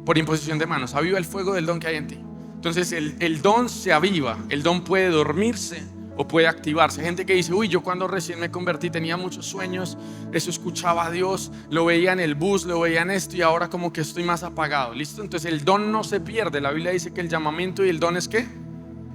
S1: Por imposición de manos. Aviva el fuego del don que hay en ti. Entonces el don se aviva. El don puede dormirse o puede activarse. Gente que dice: uy, yo cuando recién me convertí tenía muchos sueños, eso escuchaba a Dios, lo veía en el bus, lo veía en esto, y ahora como que estoy más apagado. ¿Listo? Entonces el don no se pierde. La Biblia dice que el llamamiento y el don es ¿qué?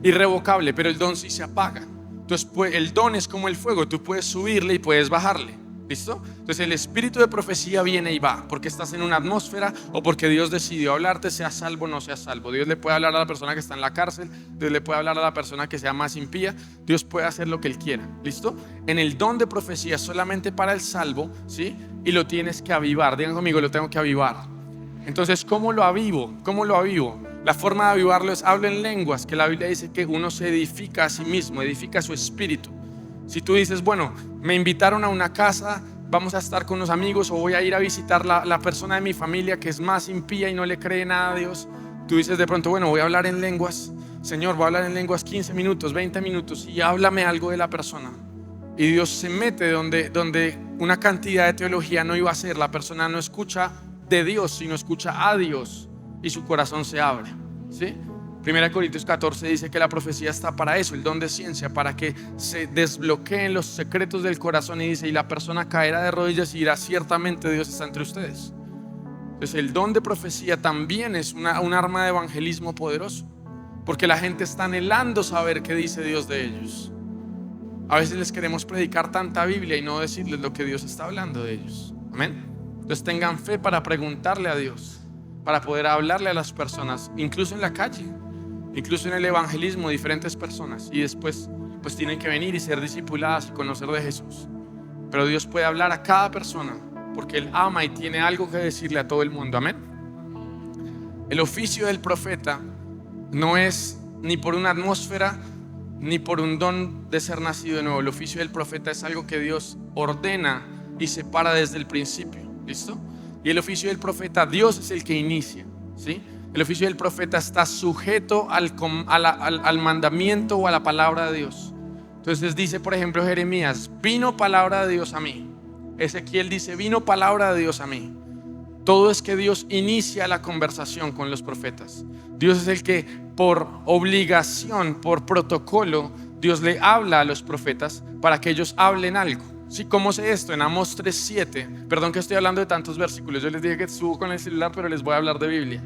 S1: Irrevocable, pero el don sí se apaga. Entonces el don es como el fuego, tú puedes subirle y puedes bajarle. ¿Listo? Entonces el espíritu de profecía viene y va porque estás en una atmósfera o porque Dios decidió hablarte, sea salvo o no sea salvo. Dios le puede hablar a la persona que está en la cárcel, Dios le puede hablar a la persona que sea más impía. Dios puede hacer lo que Él quiera. ¿Listo? En el don de profecía solamente para el salvo, ¿sí? Y lo tienes que avivar. Digan conmigo: lo tengo que avivar. Entonces, ¿cómo lo avivo? ¿Cómo lo avivo? La forma de avivarlo es: hablo en lenguas, que la Biblia dice que uno se edifica a sí mismo, edifica su espíritu. Si tú dices: bueno, me invitaron a una casa, vamos a estar con los amigos, o voy a ir a visitar la persona de mi familia que es más impía y no le cree nada a Dios. Tú dices de pronto: bueno, voy a hablar en lenguas. Señor, voy a hablar en lenguas 15 minutos, 20 minutos y háblame algo de la persona. Y Dios se mete donde una cantidad de teología no iba a ser. La persona no escucha de Dios, sino escucha a Dios y su corazón se abre, ¿sí? 1 Corintios 14 dice que la profecía está para eso, el don de ciencia, para que se desbloqueen los secretos del corazón. Y dice: y la persona caerá de rodillas y dirá: ciertamente Dios está entre ustedes. Entonces el don de profecía también es un arma de evangelismo poderoso, porque la gente está anhelando saber qué dice Dios de ellos. A veces les queremos predicar tanta Biblia y no decirles lo que Dios está hablando de ellos. Amén. Entonces tengan fe para preguntarle a Dios, para poder hablarle a las personas, incluso en la calle, incluso en el evangelismo, diferentes personas. Y después pues tienen que venir y ser discipuladas y conocer de Jesús. Pero Dios puede hablar a cada persona porque Él ama y tiene algo que decirle a todo el mundo. Amén. El oficio del profeta no es ni por una atmósfera ni por un don de ser nacido de nuevo. El oficio del profeta es algo que Dios ordena y separa desde el principio. ¿Listo? Y el oficio del profeta, Dios es el que inicia, ¿sí? El oficio del profeta está sujeto al mandamiento o a la palabra de Dios. Entonces dice, por ejemplo, Jeremías: vino palabra de Dios a mí. Ezequiel dice: vino palabra de Dios a mí. Todo es que Dios inicia la conversación con los profetas. Dios es el que por obligación, por protocolo, Dios le habla a los profetas para que ellos hablen algo. ¿Sí? ¿Cómo sé esto? En Amós 3:7. Perdón que estoy hablando de tantos versículos. Yo les dije que subo con el celular, pero les voy a hablar de Biblia.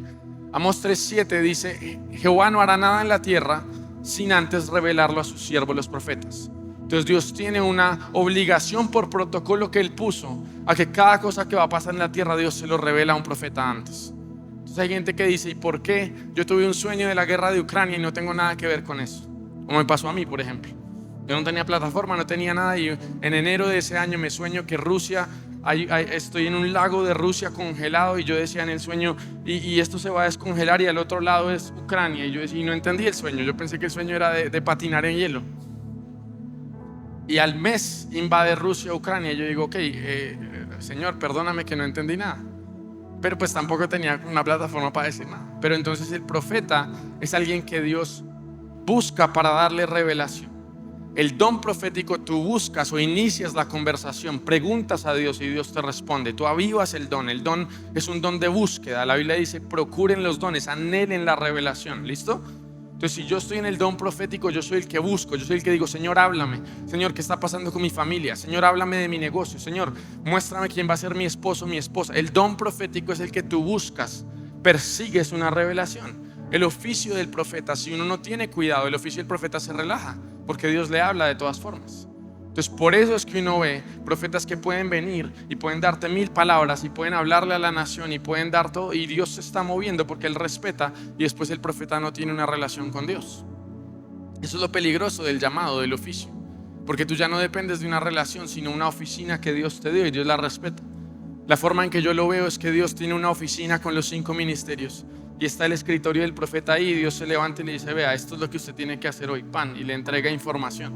S1: Amós 3:7 dice: Jehová no hará nada en la tierra sin antes revelarlo a sus siervos los profetas. Entonces Dios tiene una obligación por protocolo que Él puso a que cada cosa que va a pasar en la tierra Dios se lo revela a un profeta antes. Entonces hay gente que dice: ¿y por qué yo tuve un sueño de la guerra de Ucrania y no tengo nada que ver con eso? Como me pasó a mí, por ejemplo. Yo no tenía plataforma, no tenía nada, y en enero de ese año me sueño que Rusia, estoy en un lago de Rusia congelado, y yo decía en el sueño: y esto se va a descongelar, y al otro lado es Ucrania. Y yo decía, y no entendí el sueño. Yo pensé que el sueño era de patinar en hielo. Y al mes invade Rusia Ucrania. Yo digo: ok, Señor, perdóname que no entendí nada. Pero pues tampoco tenía una plataforma para decir nada. Pero entonces el profeta es alguien que Dios busca para darle revelación. El don profético, tú buscas o inicias la conversación, preguntas a Dios y Dios te responde. Tú avivas el don. El don es un don de búsqueda. La Biblia dice: procuren los dones, anhelen la revelación. ¿Listo? Entonces, si yo estoy en el don profético, yo soy el que busco, yo soy el que digo: Señor, háblame. Señor, ¿qué está pasando con mi familia? Señor, háblame de mi negocio. Señor, muéstrame quién va a ser mi esposo, mi esposa. El don profético es el que tú buscas, persigues una revelación. El oficio del profeta, si uno no tiene cuidado, el oficio del profeta se relaja, porque Dios le habla de todas formas. Entonces por eso es que uno ve profetas que pueden venir y pueden darte 1000 palabras y pueden hablarle a la nación y pueden dar todo, y Dios se está moviendo porque Él respeta, y después el profeta no tiene una relación con Dios. Eso es lo peligroso del llamado, del oficio, porque tú ya no dependes de una relación, sino una oficina que Dios te dio y Dios la respeta. La forma en que yo lo veo es que Dios tiene una oficina con los 5 ministerios. y está el escritorio del profeta ahí, y Dios se levanta y le dice: vea, esto es lo que usted tiene que hacer hoy, pan, y le entrega información.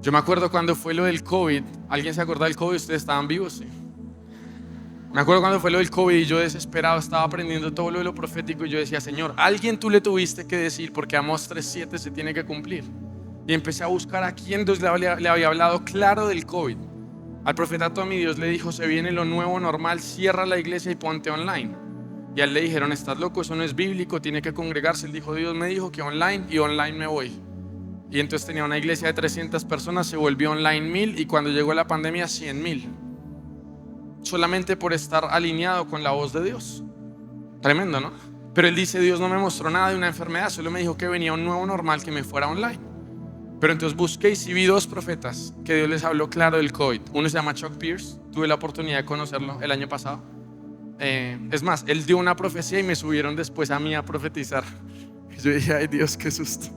S1: Yo me acuerdo cuando fue lo del COVID. ¿Alguien se acuerda del COVID? ¿Ustedes estaban vivos? Sí. Me acuerdo cuando fue lo del COVID y yo desesperado estaba aprendiendo todo lo de lo profético, y yo decía: Señor, alguien tú le tuviste que decir, porque Amós 3:7 se tiene que cumplir. Y empecé a buscar a quién Dios le había hablado claro del COVID. Al profeta Tommy Dios le dijo: se viene lo nuevo normal, cierra la iglesia y ponte online. Y a él le dijeron: estás loco, eso no es bíblico, tiene que congregarse. Él dijo: Dios me dijo que online, y online me voy. Y entonces tenía una iglesia de 300 personas, se volvió online 1000, y cuando llegó la pandemia 100,000. Solamente por estar alineado con la voz de Dios. Tremendo, ¿no? Pero él dice: Dios no me mostró nada de una enfermedad, solo me dijo que venía un nuevo normal, que me fuera online. Pero entonces busqué y sí vi 2 profetas que Dios les habló claro del COVID. Uno se llama Chuck Pierce, tuve la oportunidad de conocerlo el año pasado. Es más, él dio una profecía y me subieron después a mí a profetizar. Y yo dije: ay Dios, qué susto.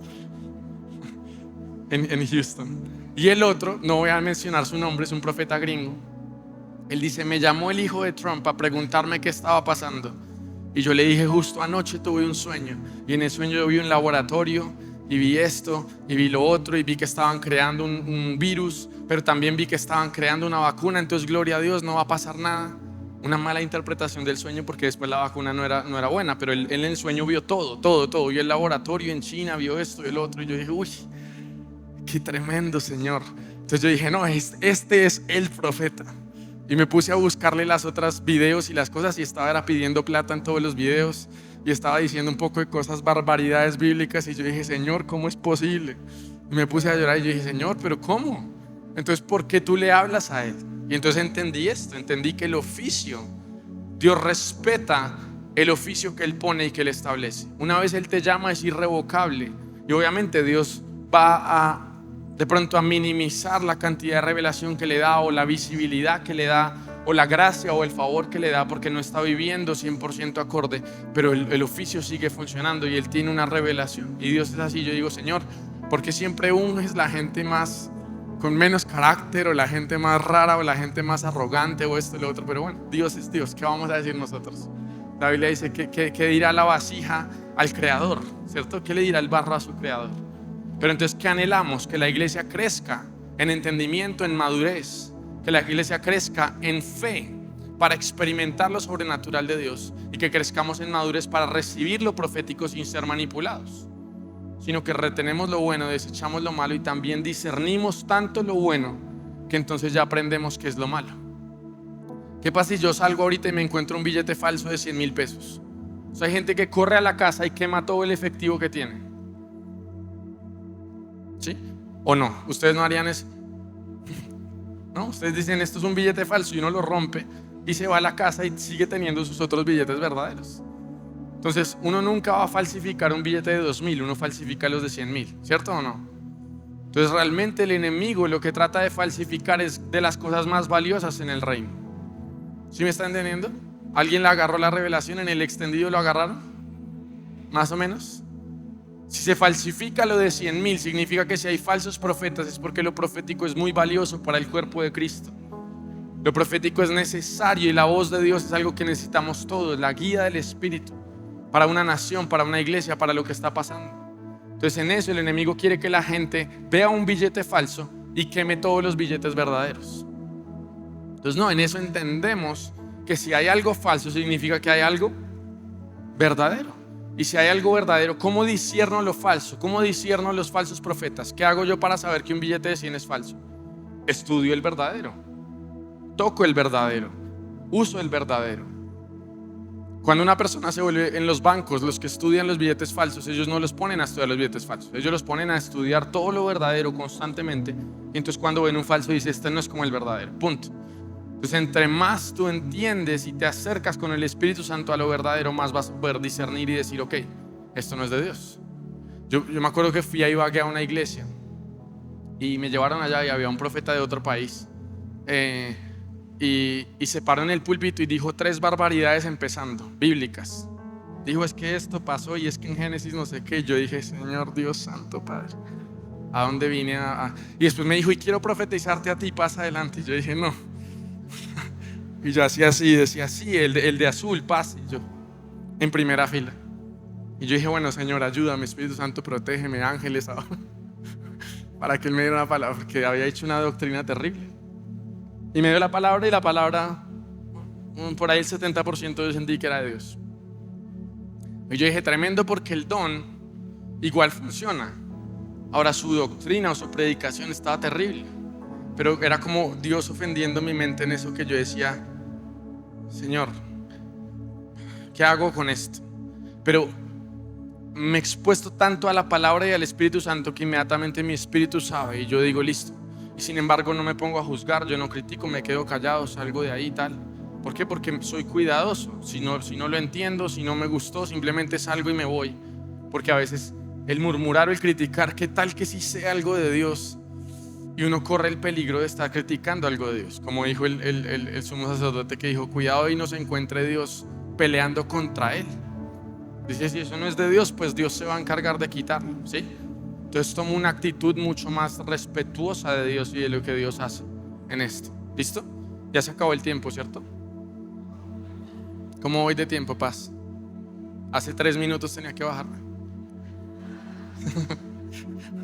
S1: En Houston. Y el otro, no voy a mencionar su nombre, es un profeta gringo. Él dice: me llamó el hijo de Trump a preguntarme qué estaba pasando. Y yo le dije: justo anoche tuve un sueño, y en el sueño yo vi un laboratorio, y vi esto, y vi lo otro, y vi que estaban creando un virus, pero también vi que estaban creando una vacuna. Entonces, gloria a Dios, no va a pasar nada. Una mala interpretación del sueño, porque después la vacuna no era buena, pero él en el sueño vio todo. Vio el laboratorio en China, vio esto y el otro, y yo dije: uy, qué tremendo, Señor. Entonces yo dije: no, este es el profeta. Y me puse a buscarle las otras videos y las cosas, y estaba pidiendo plata en todos los videos, y estaba diciendo un poco de cosas, barbaridades bíblicas. Y yo dije: Señor, ¿cómo es posible? Y me puse a llorar, y yo dije: Señor, ¿pero cómo? Entonces, ¿por qué tú le hablas a él? Y entonces entendí esto, entendí que el oficio, Dios respeta el oficio que él pone y que él establece. Una vez él te llama, es irrevocable. Y obviamente Dios va de pronto a minimizar la cantidad de revelación que le da, o la visibilidad que le da, o la gracia o el favor que le da, porque no está viviendo 100% acorde. Pero el oficio sigue funcionando, y él tiene una revelación. Y Dios es así. Yo digo: Señor, ¿por qué siempre unges la gente más con menos carácter, o la gente más rara, o la gente más arrogante, o esto y lo otro? Pero bueno, Dios es Dios, ¿qué vamos a decir nosotros? La Biblia dice que dirá la vasija al creador, ¿cierto? ¿Qué le dirá el barro a su creador? Pero entonces, ¿qué anhelamos? Que la iglesia crezca en entendimiento, en madurez. Que la iglesia crezca en fe para experimentar lo sobrenatural de Dios, y que crezcamos en madurez para recibir lo profético sin ser manipulados, sino que retenemos lo bueno, desechamos lo malo, y también discernimos tanto lo bueno que entonces ya aprendemos qué es lo malo. ¿Qué pasa si yo salgo ahorita y me encuentro un billete falso de 100,000 pesos? O sea, hay gente que corre a la casa y quema todo el efectivo que tiene. ¿Sí? ¿O no? ¿Ustedes no harían eso? ¿No? Ustedes dicen: esto es un billete falso, y uno lo rompe y se va a la casa y sigue teniendo sus otros billetes verdaderos. Entonces, uno nunca va a falsificar un billete de 2,000, uno falsifica los de 100,000, ¿cierto o no? Entonces, realmente el enemigo lo que trata de falsificar es de las cosas más valiosas en el reino. ¿Sí me está entendiendo? ¿Alguien le agarró la revelación? ¿En el extendido lo agarraron? Más o menos. Si se falsifica lo de 100,000, significa que si hay falsos profetas es porque lo profético es muy valioso para el cuerpo de Cristo. Lo profético es necesario, y la voz de Dios es algo que necesitamos todos, la guía del Espíritu para una nación, para una iglesia, para lo que está pasando. Entonces, en eso el enemigo quiere que la gente vea un billete falso y queme todos los billetes verdaderos. Entonces, no, en eso entendemos que si hay algo falso significa que hay algo verdadero. Y si hay algo verdadero, ¿cómo discierno lo falso? ¿Cómo discierno los falsos profetas? ¿Qué hago yo para saber que un billete de 100 es falso? Estudio el verdadero, toco el verdadero, uso el verdadero. Cuando una persona se vuelve, en los bancos, los que estudian los billetes falsos, ellos no los ponen a estudiar los billetes falsos, ellos los ponen a estudiar todo lo verdadero constantemente. Y entonces, cuando ven un falso, dice: este no es como el verdadero, punto. Entonces, entre más tú entiendes y te acercas con el Espíritu Santo a lo verdadero, más vas a poder discernir y decir: ok, esto no es de Dios. Yo me acuerdo que fui a Ibagué a una iglesia, y me llevaron allá, y había un profeta de otro país, y se paró en el púlpito y dijo 3 barbaridades empezando, bíblicas. Dijo: es que esto pasó, y es que en Génesis no sé qué. Y yo dije: Señor Dios Santo, Padre, ¿a dónde vine? Y después me dijo: y quiero profetizarte a ti, pasa adelante. Y yo dije: no. Y yo hacía así, decía: sí, el de azul, pasa. Y yo,
S2: en primera fila. Y yo dije, bueno, Señor, ayúdame, Espíritu Santo, protégeme, ángeles, para que Él me diera una palabra, porque había hecho una doctrina terrible. Y me dio la palabra, y la palabra, por ahí el 70% yo sentí que era de Dios. Y yo dije, tremendo, porque el don igual funciona. Ahora, su doctrina o su predicación estaba terrible, pero era como Dios ofendiendo mi mente en eso, que yo decía, Señor, ¿qué hago con esto? Pero me he expuesto tanto a la palabra y al Espíritu Santo que inmediatamente mi espíritu sabe, y yo digo, listo. Y sin embargo no me pongo a juzgar, yo no critico, me quedo callado, salgo de ahí y tal. ¿Por qué? Porque soy cuidadoso. Si no lo entiendo, si no me gustó, simplemente salgo y me voy. Porque a veces el murmurar o el criticar, ¿qué tal que sí sea algo de Dios? Y uno corre el peligro de estar criticando algo de Dios. Como dijo el sumo sacerdote, que dijo, cuidado y no se encuentre Dios peleando contra él. Dice, si eso no es de Dios, pues Dios se va a encargar de quitarlo, ¿sí? Entonces tomo una actitud mucho más respetuosa de Dios y de lo que Dios hace en esto. ¿Listo? Ya se acabó el tiempo, ¿cierto? ¿Cómo voy de tiempo, Paz? Hace 3 minutos tenía que bajarme.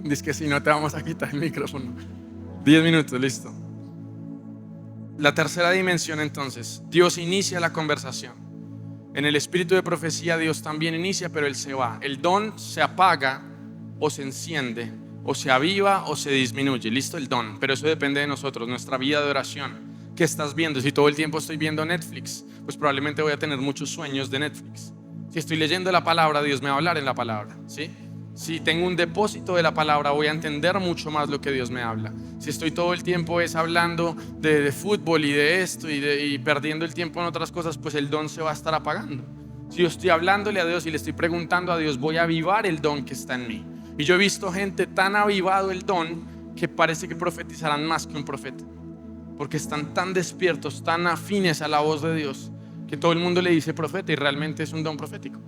S2: Dice que si no te vamos a quitar el micrófono. 10 minutos, listo. La tercera dimensión, entonces, Dios inicia la conversación. En el espíritu de profecía Dios también inicia, pero Él se va. El don se apaga o se enciende, o se aviva o se disminuye. Listo, el don, pero eso depende de nosotros, nuestra vida de oración. ¿Qué estás viendo? Si todo el tiempo estoy viendo Netflix, pues probablemente voy a tener muchos sueños de Netflix. Si estoy leyendo la palabra, Dios me va a hablar en la palabra, ¿sí? Si tengo un depósito de la palabra, voy a entender mucho más lo que Dios me habla. Si estoy todo el tiempo hablando de fútbol y de esto y perdiendo el tiempo en otras cosas, pues el don se va a estar apagando. Si yo estoy hablándole a Dios y le estoy preguntando a Dios, voy a avivar el don que está en mí. Y yo he visto gente tan avivado el don que parece que profetizarán más que un profeta, porque están tan despiertos, tan afines a la voz de Dios, que todo el mundo le dice profeta y realmente es un don profético.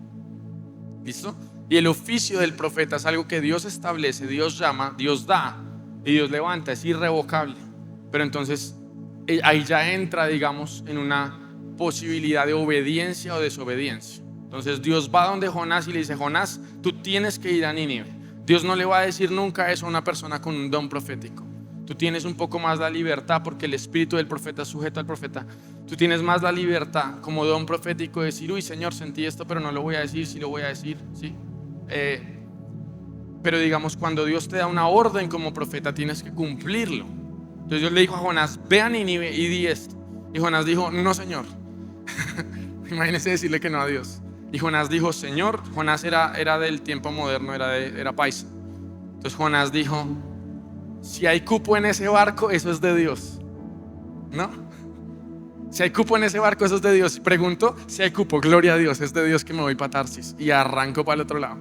S2: ¿Listo? Y el oficio del profeta es algo que Dios establece, Dios llama, Dios da y Dios levanta, es irrevocable. Pero entonces ahí ya entra, digamos, en una posibilidad de obediencia o desobediencia. Entonces Dios va donde Jonás y le dice, Jonás, tú tienes que ir a Nínive. Dios no le va a decir nunca eso a una persona con un don profético. Tú tienes un poco más la libertad, porque el espíritu del profeta es sujeto al profeta. Tú tienes más la libertad como don profético de decir, uy, Señor, sentí esto, pero no lo voy a decir, sí lo voy a decir, ¿sí? Pero digamos, cuando Dios te da una orden como profeta, tienes que cumplirlo. Entonces Dios le dijo a Jonás, ve a Nínive y di esto. Y Jonás dijo, no, Señor. Imagínese decirle que no a Dios. Y Jonás dijo, Señor. Jonás era del tiempo moderno, era paisa. Entonces Jonás dijo, si hay cupo en ese barco, eso es de Dios, ¿no? Si hay cupo en ese barco, eso es de Dios. Pregunto, si hay cupo, gloria a Dios, es de Dios que me voy para Tarsis. Y arranco para el otro lado.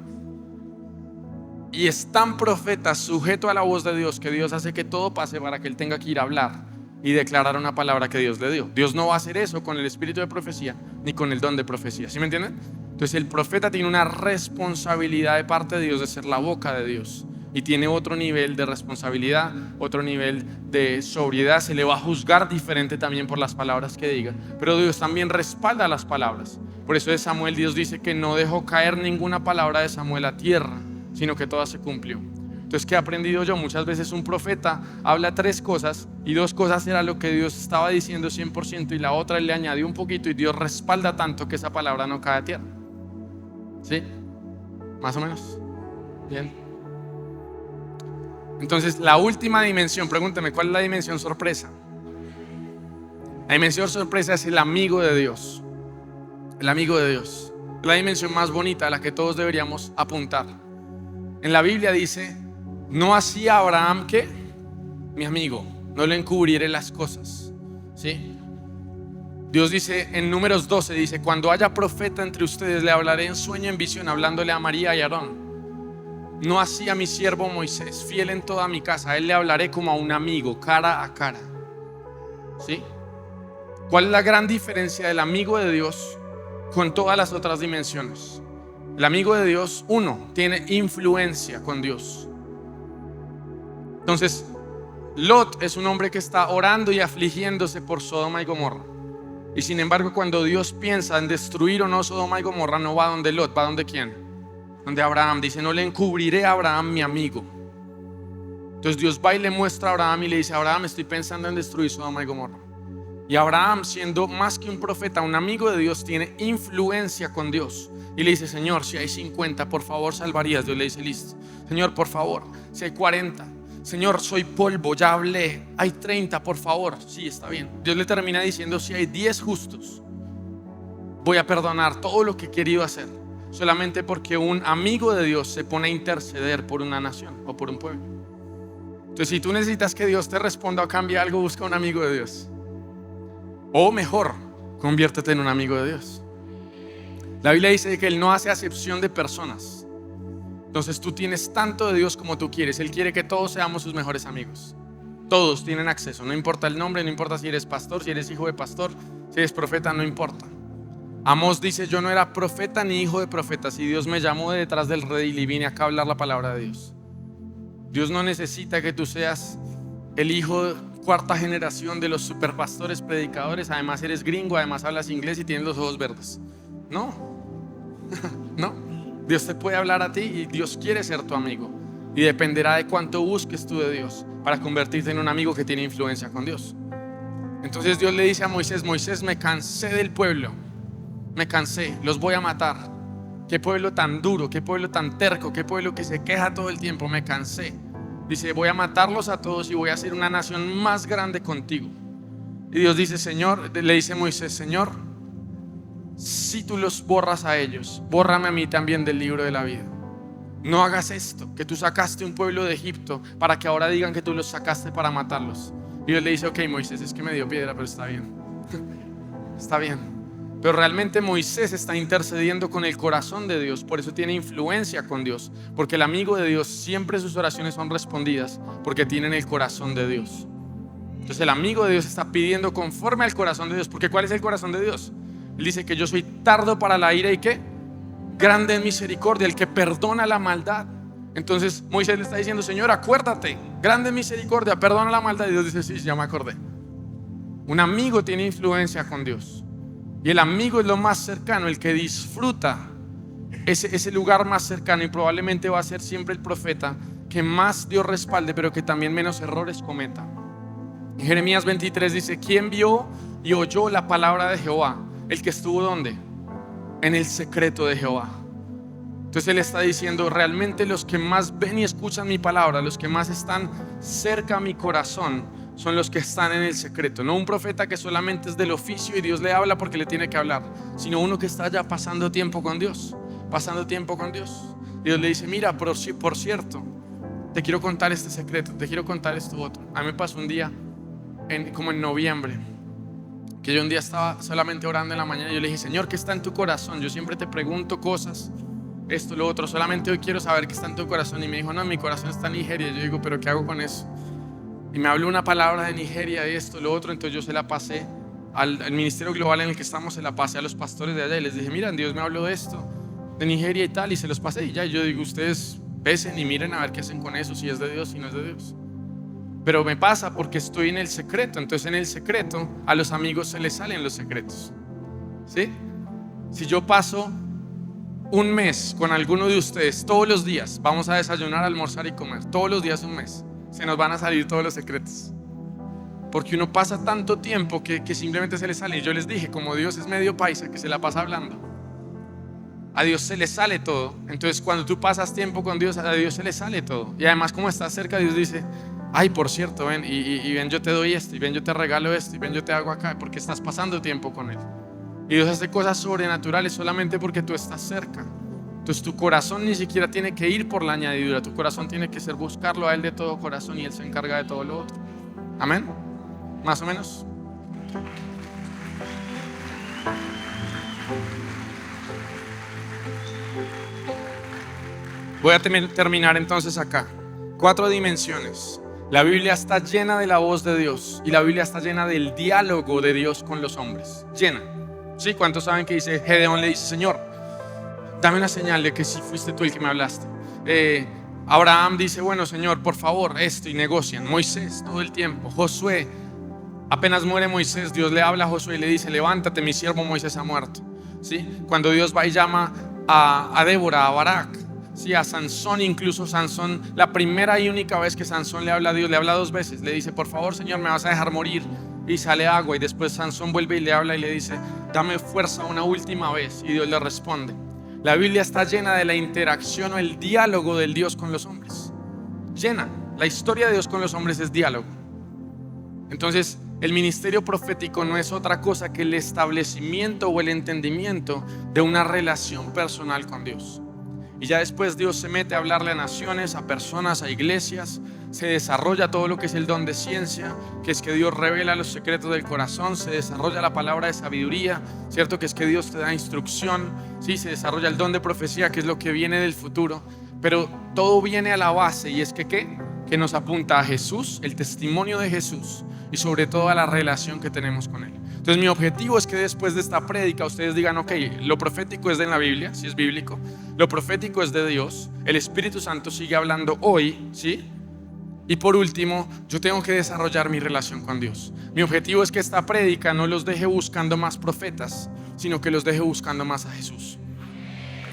S2: Y es tan profeta, sujeto a la voz de Dios, que Dios hace que todo pase para que él tenga que ir a hablar y declarar una palabra que Dios le dio. Dios no va a hacer eso con el espíritu de profecía ni con el don de profecía, ¿sí me entienden? Entonces el profeta tiene una responsabilidad de parte de Dios de ser la boca de Dios, y tiene otro nivel de responsabilidad, otro nivel de sobriedad. Se le va a juzgar diferente también por las palabras que diga, pero Dios también respalda las palabras. Por eso de Samuel Dios dice que no dejó caer ninguna palabra de Samuel a tierra, sino que toda se cumplió. Entonces, ¿qué he aprendido yo? Muchas veces un profeta habla 3 cosas y 2 cosas era lo que Dios estaba diciendo 100%, y la otra él le añadió un poquito, y Dios respalda tanto que esa palabra no cae a tierra. ¿Sí? Más o menos. Bien. Entonces, la última dimensión, pregúntame, ¿cuál es la dimensión sorpresa? La dimensión sorpresa es el amigo de Dios. El amigo de Dios. Es la dimensión más bonita a la que todos deberíamos apuntar. En la Biblia dice, no hacía Abraham que mi amigo, no le encubriré las cosas, ¿sí? Dios dice en Números 12, dice, cuando haya profeta entre ustedes, le hablaré en sueño, en visión, hablándole a María y a Aarón. No así a mi siervo Moisés, fiel en toda mi casa, a él le hablaré como a un amigo, cara a cara, ¿sí? ¿Cuál es la gran diferencia del amigo de Dios con todas las otras dimensiones? El amigo de Dios, tiene influencia con Dios. Entonces, Lot es un hombre que está orando y afligiéndose por Sodoma y Gomorra. Y sin embargo, cuando Dios piensa en destruir o no Sodoma y Gomorra, no va donde Lot, va donde ¿quién? Donde Abraham. Dice, no le encubriré a Abraham mi amigo. Entonces Dios va y le muestra a Abraham y le dice, Abraham, estoy pensando en destruir Sodoma y Gomorra. Y Abraham, siendo más que un profeta, un amigo de Dios, tiene influencia con Dios. Y le dice, Señor, si hay 50, por favor salvarías. Dios le dice, listo. Señor, por favor, si hay 40. Señor, soy polvo, ya hablé. Hay 30, por favor. Sí, está bien. Dios le termina diciendo, si hay 10 justos, voy a perdonar todo lo que he querido hacer, solamente porque un amigo de Dios se pone a interceder por una nación o por un pueblo. Entonces, si tú necesitas que Dios te responda o cambie algo, busca un amigo de Dios. O mejor, conviértete en un amigo de Dios. La Biblia dice que Él no hace acepción de personas. Entonces tú tienes tanto de Dios como tú quieres. Él quiere que todos seamos sus mejores amigos. Todos tienen acceso, no importa el nombre, no importa si eres pastor, si eres hijo de pastor, si eres profeta, no importa. Amós dice, yo no era profeta ni hijo de profeta, si Dios me llamó de detrás del redil y vine acá a hablar la palabra de Dios. Dios no necesita que tú seas el hijo de cuarta generación de los superpastores predicadores. Además eres gringo, además hablas inglés y tienes los ojos verdes. No, no. Dios te puede hablar a ti y Dios quiere ser tu amigo. Y dependerá de cuánto busques tú de Dios para convertirte en un amigo que tiene influencia con Dios. Entonces Dios le dice a Moisés, Moisés, me cansé del pueblo. Me cansé, los voy a matar. Qué pueblo tan duro, qué pueblo tan terco, qué pueblo que se queja todo el tiempo. Me cansé. Dice, voy a matarlos a todos y voy a hacer una nación más grande contigo. Y Dios dice, Señor, le dice a Moisés, Señor, si tú los borras a ellos, bórrame a mí también del libro de la vida. No hagas esto, que tú sacaste un pueblo de Egipto para que ahora digan que tú los sacaste para matarlos. Y Dios le dice, ok, Moisés, es que me dio piedra, pero está bien. Está bien. Pero realmente Moisés está intercediendo con el corazón de Dios. Por eso tiene influencia con Dios. Porque el amigo de Dios, siempre sus oraciones son respondidas porque tienen el corazón de Dios. Entonces el amigo de Dios está pidiendo conforme al corazón de Dios. Porque ¿cuál es el corazón de Dios? Él dice que yo soy tardo para la ira y que grande en misericordia, el que perdona la maldad. Entonces Moisés le está diciendo, Señor, acuérdate, grande en misericordia, perdona la maldad. Y Dios dice, sí, ya me acordé. Un amigo tiene influencia con Dios. Y el amigo es lo más cercano, el que disfruta ese lugar más cercano. Y probablemente va a ser siempre el profeta que más Dios respalde, pero que también menos errores cometa. En Jeremías 23 dice, ¿quién vio y oyó la palabra de Jehová? El que estuvo ¿dónde? En el secreto de Jehová. Entonces él está diciendo, realmente los que más ven y escuchan mi palabra, los que más están cerca a mi corazón, son los que están en el secreto. No un profeta que solamente es del oficio y Dios le habla porque le tiene que hablar, sino uno que está ya pasando tiempo con Dios. Pasando tiempo con Dios. Dios le dice, mira, por cierto, te quiero contar este secreto, te quiero contar esto otro. A mí me pasó un día, como en noviembre, que yo un día estaba solamente orando en la mañana y yo le dije, Señor, ¿qué está en tu corazón? Yo siempre te pregunto cosas, esto, lo otro, solamente hoy quiero saber qué está en tu corazón. Y me dijo, no, mi corazón está en Nigeria. Yo digo, ¿pero qué hago con eso? Y me habló una palabra de Nigeria, de esto, lo otro. Entonces yo se la pasé al ministerio global en el que estamos, se la pasé a los pastores de allá y les dije, miren, Dios me habló de esto, de Nigeria y tal, y se los pasé y ya. Y yo digo, ustedes pesen y miren a ver qué hacen con eso, si es de Dios, si no es de Dios. Pero me pasa porque estoy en el secreto. Entonces en el secreto a los amigos se les salen los secretos, ¿sí? Si yo paso un mes con alguno de ustedes, todos los días vamos a desayunar, almorzar y comer, todos los días un mes, se nos van a salir todos los secretos. Porque uno pasa tanto tiempo que simplemente se le sale. Y yo les dije, como Dios es medio paisa, que se la pasa hablando, a Dios se le sale todo. Entonces cuando tú pasas tiempo con Dios, a Dios se le sale todo. Y además como estás cerca, Dios dice, ay, por cierto, ven, y ven, yo te doy esto, y ven, yo te regalo esto, y ven, yo te hago acá, porque estás pasando tiempo con Él. Y Dios hace cosas sobrenaturales solamente porque tú estás cerca. Entonces tu corazón ni siquiera tiene que ir por la añadidura. Tu corazón tiene que ser buscarlo a Él de todo corazón, y Él se encarga de todo lo otro. Amén. Más o menos. Voy a terminar entonces acá. 4 dimensiones. La Biblia está llena de la voz de Dios, y la Biblia está llena del diálogo de Dios con los hombres. Llena. ¿Sí? ¿Cuántos saben que dice Gedeón le dice, Señor, dame una señal de que sí fuiste tú el que me hablaste? Abraham dice, bueno, Señor, por favor, esto, y negocian. Moisés todo el tiempo. Josué, Apenas muere Moisés, Dios le habla a Josué y le dice: levántate, mi siervo Moisés ha muerto. ¿Sí? Cuando Dios va y llama a Débora, a Barak, ¿sí? A Sansón, incluso Sansón, la primera y única vez que Sansón le habla a Dios, le habla 2 veces, le dice: por favor, Señor, me vas a dejar morir, y sale agua, y después Sansón vuelve y le habla y le dice: dame fuerza una última vez, y Dios le responde. La Biblia está llena de la interacción o el diálogo del Dios con los hombres, llena. La historia de Dios con los hombres es diálogo. Entonces, el ministerio profético no es otra cosa que el establecimiento o el entendimiento de una relación personal con Dios. Y ya después Dios se mete a hablarle a naciones, a personas, a iglesias. Se desarrolla todo lo que es el don de ciencia, que es que Dios revela los secretos del corazón. Se desarrolla la palabra de sabiduría, ¿cierto? Que es que Dios te da instrucción. Sí, se desarrolla el don de profecía, que es lo que viene del futuro. Pero todo viene a la base, y es que ¿qué? Que nos apunta a Jesús, el testimonio de Jesús, y sobre todo a la relación que tenemos con Él. Entonces mi objetivo es que después de esta prédica ustedes digan: ok, lo profético es de la Biblia, si es bíblico, lo profético es de Dios, el Espíritu Santo sigue hablando hoy, ¿sí? Y por último, yo tengo que desarrollar mi relación con Dios. Mi objetivo es que esta prédica no los deje buscando más profetas, sino que los deje buscando más a Jesús.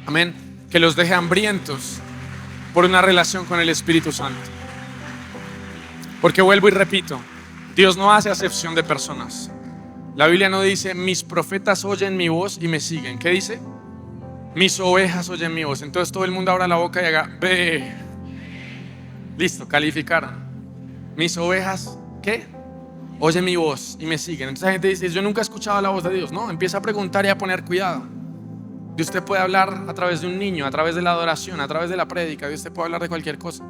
S2: Amén. Que los deje hambrientos por una relación con el Espíritu Santo. Porque vuelvo y repito, Dios no hace acepción de personas. La Biblia no dice: mis profetas oyen mi voz y me siguen. ¿Qué dice? Mis ovejas oyen mi voz. Entonces todo el mundo abra la boca y haga: ve. Listo, calificaron. Mis ovejas, ¿qué? Oyen mi voz y me siguen. Entonces la gente dice: yo nunca he escuchado la voz de Dios. No, empieza a preguntar y a poner cuidado. Dios te puede hablar a través de un niño, a través de la adoración, a través de la prédica. Dios te puede hablar de cualquier cosa.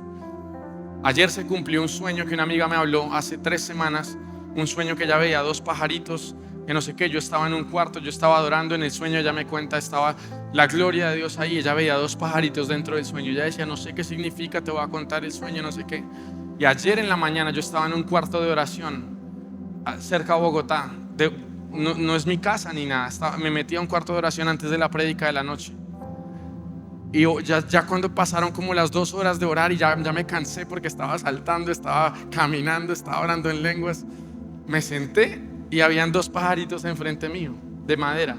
S2: Ayer se cumplió un sueño que una amiga me habló hace 3 semanas. Un sueño que ella veía 2 pajaritos, que no sé qué. Yo estaba en un cuarto, yo estaba adorando. En el sueño ella me cuenta, estaba la gloria de Dios ahí. Ella veía 2 pajaritos dentro del sueño. Ella decía: no sé qué significa, te voy a contar el sueño, no sé qué. Y ayer en la mañana yo estaba en un cuarto de oración cerca de Bogotá. No es mi casa ni nada. Me metí a un cuarto de oración antes de la prédica de la noche. Y ya cuando pasaron como las 2 horas de orar y ya me cansé porque estaba saltando, estaba caminando, estaba orando en lenguas, me senté y habían 2 pajaritos enfrente mío, de madera,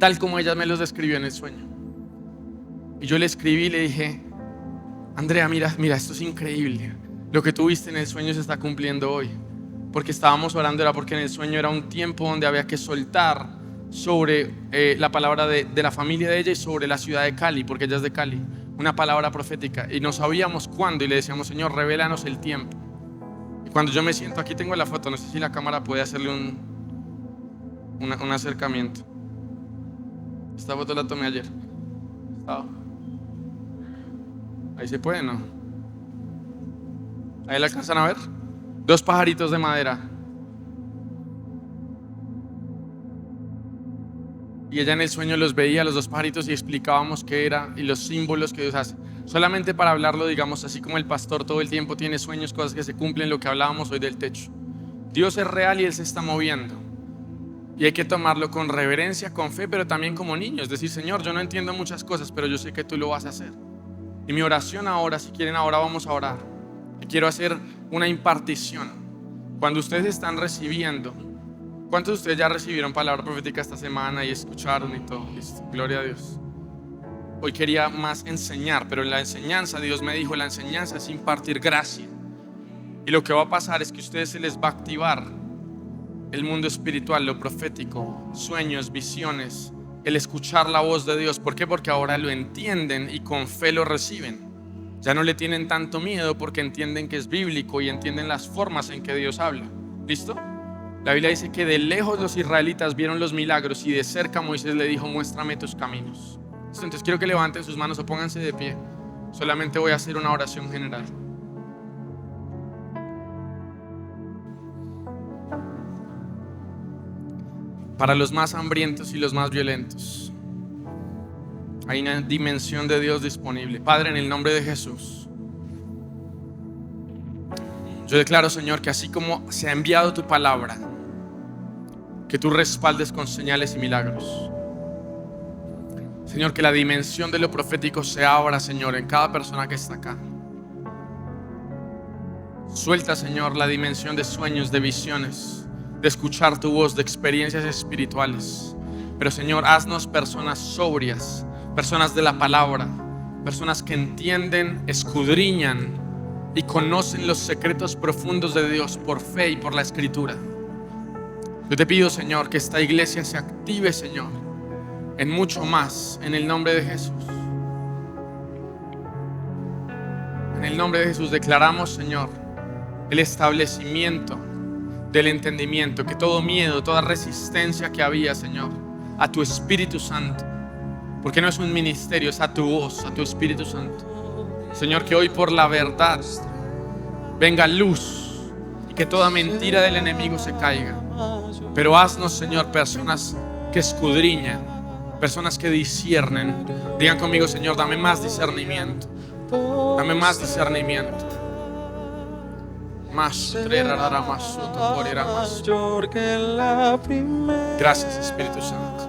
S2: tal como ella me los describió en el sueño. Y yo le escribí y le dije: Andrea, mira, esto es increíble. Lo que tú viste en el sueño se está cumpliendo hoy. Porque estábamos orando, era porque en el sueño era un tiempo donde había que soltar sobre la palabra de la familia de ella y sobre la ciudad de Cali, porque ella es de Cali, una palabra profética. Y no sabíamos cuándo, y le decíamos: Señor, revélanos el tiempo. Y cuando yo me siento, aquí tengo la foto, no sé si la cámara puede hacerle un acercamiento. Esta foto la tomé ayer. Ahí se puede, ¿no? Ahí la alcanzan a ver. 2 pajaritos de madera. Y ella en el sueño los veía, los 2 pajaritos, y explicábamos qué era y los símbolos que Dios hace. Solamente para hablarlo, digamos, así como el pastor todo el tiempo tiene sueños, cosas que se cumplen, lo que hablábamos hoy del techo. Dios es real y Él se está moviendo. Y hay que tomarlo con reverencia, con fe, pero también como niño. Es decir: Señor, yo no entiendo muchas cosas, pero yo sé que tú lo vas a hacer. Y mi oración ahora, si quieren, ahora vamos a orar. Y quiero hacer una impartición. Cuando ustedes están recibiendo, ¿cuántos de ustedes ya recibieron palabra profética esta semana y escucharon y todo? Listo, gloria a Dios. Hoy quería más enseñar, pero en la enseñanza Dios me dijo: la enseñanza es impartir gracia. Y lo que va a pasar es que a ustedes se les va a activar el mundo espiritual, lo profético, sueños, visiones, el escuchar la voz de Dios. ¿Por qué? Porque ahora lo entienden y con fe lo reciben. Ya no le tienen tanto miedo porque entienden que es bíblico y entienden las formas en que Dios habla. ¿Listo? La Biblia dice que de lejos los israelitas vieron los milagros y de cerca Moisés le dijo: muéstrame tus caminos. ¿Listo? Entonces quiero que levanten sus manos o pónganse de pie. Solamente voy a hacer una oración general. Para los más hambrientos y los más violentos, hay una dimensión de Dios disponible. Padre, en el nombre de Jesús, yo declaro, Señor, que así como se ha enviado tu palabra, que tú respaldes con señales y milagros. Señor, que la dimensión de lo profético se abra, Señor, en cada persona que está acá. Suelta, Señor, la dimensión de sueños, de visiones, de escuchar tu voz, de experiencias espirituales. Pero, Señor, haznos personas sobrias, personas de la palabra, personas que entienden, escudriñan y conocen los secretos profundos de Dios por fe y por la Escritura. Yo te pido, Señor, que esta iglesia se active, Señor, en mucho más, en el nombre de Jesús. En el nombre de Jesús declaramos, Señor, el establecimiento del entendimiento, que todo miedo, toda resistencia que había, Señor, a tu Espíritu Santo, porque no es un ministerio, es a tu voz, a tu Espíritu Santo. Señor, que hoy por la verdad venga luz y que toda mentira del enemigo se caiga. Pero haznos, Señor, personas que escudriñan, personas que disciernen. Digan conmigo, Señor, dame más discernimiento. Dame más discernimiento. Gracias, Espíritu Santo.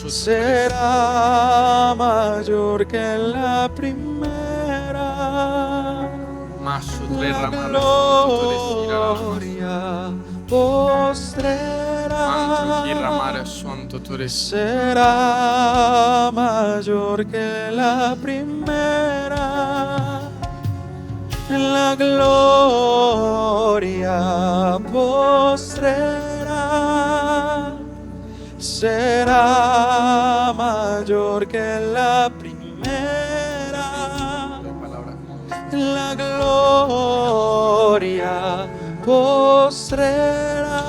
S3: Será mayor que la primera. La gloria postrera será mayor que la primera. La gloria postrera será mayor que la primera. La gloria postrera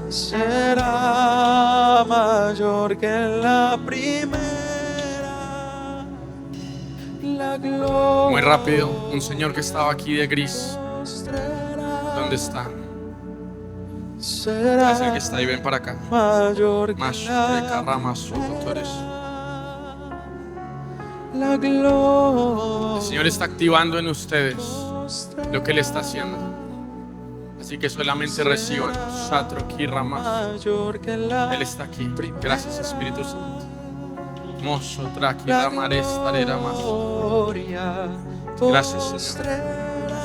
S3: será mayor que la primera. La gloria.
S2: Muy rápido, un señor que estaba aquí de gris. ¿Dónde está?
S3: Será
S2: Es el que está ahí, ven para acá.
S3: mayor que la gloria.
S2: El Señor está activando en ustedes lo que Él está haciendo. Así que solamente reciban.
S3: Mayor que la
S2: Él está aquí. Gracias, Espíritu Santo.
S3: gloria.
S2: Gracias, Señor.
S3: Postrera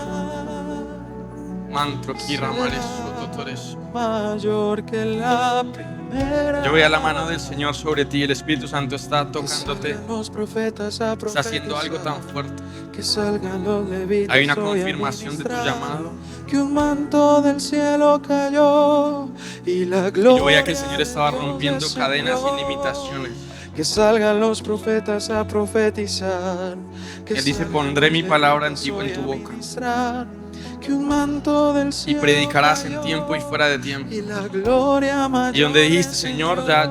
S2: Mantro Kiramares Sototores.
S3: mayor que la primera.
S2: Yo veo la mano del Señor sobre ti. El Espíritu Santo está tocándote.
S3: Los profetas a
S2: Está haciendo algo tan fuerte.
S3: que salgan los levitas.
S2: Hay una
S3: hoy a
S2: confirmación de tu
S3: ministrar.
S2: llamado.
S3: Que un manto del cielo cayó y la gloria.
S2: Yo veía que el Señor estaba rompiendo cadenas y limitaciones.
S3: Que salgan los profetas a profetizar. Que
S2: Él dice,
S3: salgan
S2: pondré mi
S3: los
S2: palabra
S3: levitas
S2: antigua en
S3: hoy
S2: tu
S3: a
S2: boca.
S3: ministrar. Que un manto del
S2: Y
S3: cielo
S2: predicarás en
S3: cayó
S2: tiempo y fuera de tiempo.
S3: y la gloria mayor
S2: Y donde dijiste,
S3: del
S2: Señor, ya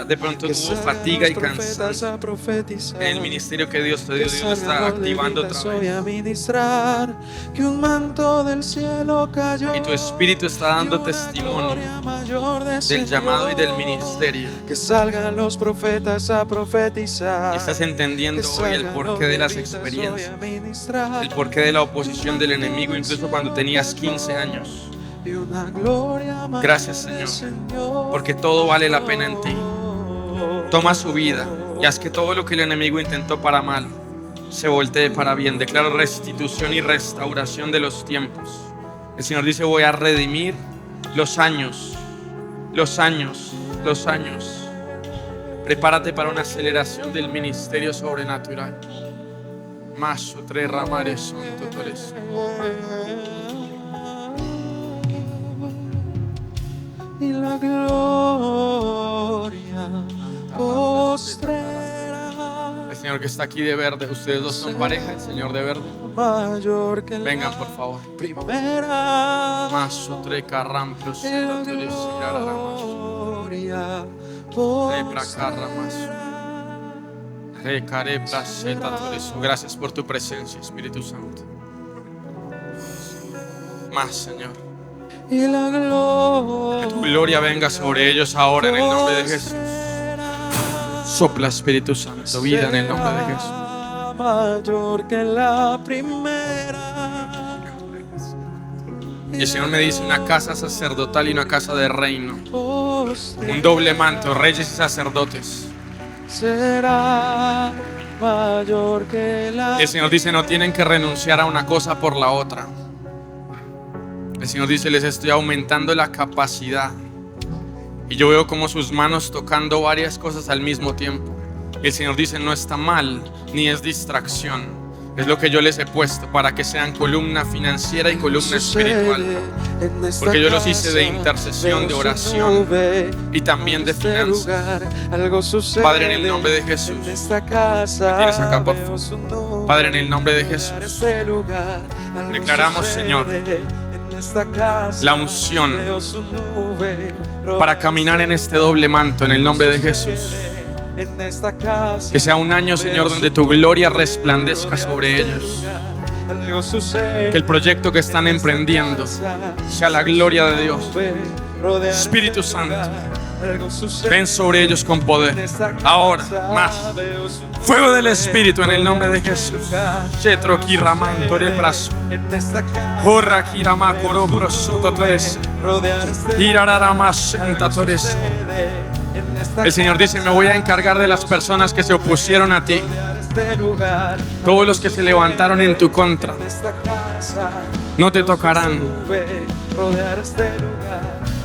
S2: de pronto
S3: que
S2: tuvo
S3: salgan
S2: fatiga y
S3: los profetas
S2: cansancio.
S3: a profetizar.
S2: En el ministerio que Dios te dio,
S3: Que
S2: Dios lo
S3: salgan
S2: está
S3: los
S2: activando
S3: levitas
S2: otra
S3: hoy a
S2: vez.
S3: ministrar. Que un manto del cielo cayó
S2: Y tu Espíritu está dando
S3: y una
S2: testimonio
S3: gloria mayor
S2: del
S3: descendió.
S2: llamado y del ministerio.
S3: Que salgan los profetas a profetizar.
S2: Y estás entendiendo
S3: Que
S2: hoy el
S3: salgan
S2: porqué
S3: los
S2: de las
S3: levitas hoy
S2: experiencias,
S3: a ministrar.
S2: el porqué de la oposición del enemigo, incluso cuando tenías 15 años.
S3: Y una gloria mayor
S2: Gracias, Señor,
S3: descendió.
S2: porque todo vale la pena en ti. Toma su vida y haz que todo lo que el enemigo intentó para mal se voltee para bien. Declaro restitución y restauración de los tiempos. El Señor dice, voy a redimir los años. Prepárate para una aceleración del ministerio sobrenatural. Más tres ramares son totales.
S3: Y la gloria postrera
S2: El Señor que está aquí de verde, ustedes dos son pareja, el Señor de verde.
S3: mayor que
S2: Vengan,
S3: la
S2: por favor.
S3: primera.
S2: Más tres carramplos.
S3: Y la gloria postrera.
S2: Gracias por tu presencia, Espíritu Santo. Más, Señor.
S3: Y la
S2: Que tu gloria venga sobre ellos ahora en el nombre de Jesús. Sopla, Espíritu Santo, vida en el nombre de Jesús.
S3: mayor que la primera.
S2: Y el Señor me dice una casa sacerdotal y una casa de reino. Un doble manto, reyes y sacerdotes.
S3: Será mayor que la.
S2: El Señor dice, no tienen que renunciar a una cosa por la otra. El Señor dice, les estoy aumentando la capacidad. Y yo veo como sus manos tocando varias cosas al mismo tiempo. El Señor dice, no está mal, ni es distracción. Es lo que yo les he puesto para que sean columna financiera y columna espiritual. Porque yo los hice de intercesión, de oración y también de finanzas. Padre, en el nombre de Jesús. ¿Me tienes acá, por favor? Padre, en el nombre de Jesús. Declaramos, Señor, la unción para caminar en este doble manto en el nombre de Jesús. Que sea un año, Señor, donde tu gloria resplandezca sobre ellos. Que el proyecto que están emprendiendo sea la gloria de Dios. Espíritu Santo, ven sobre ellos con poder. Ahora, más. Fuego del Espíritu en el nombre de Jesús. Chetro Kiramanto de brazo. Jorra Kiramakoro Brosotores. Irararamas Sentatores. El Señor dice, me voy a encargar de las personas que se opusieron a ti. Todos los que se levantaron en tu contra no te tocarán.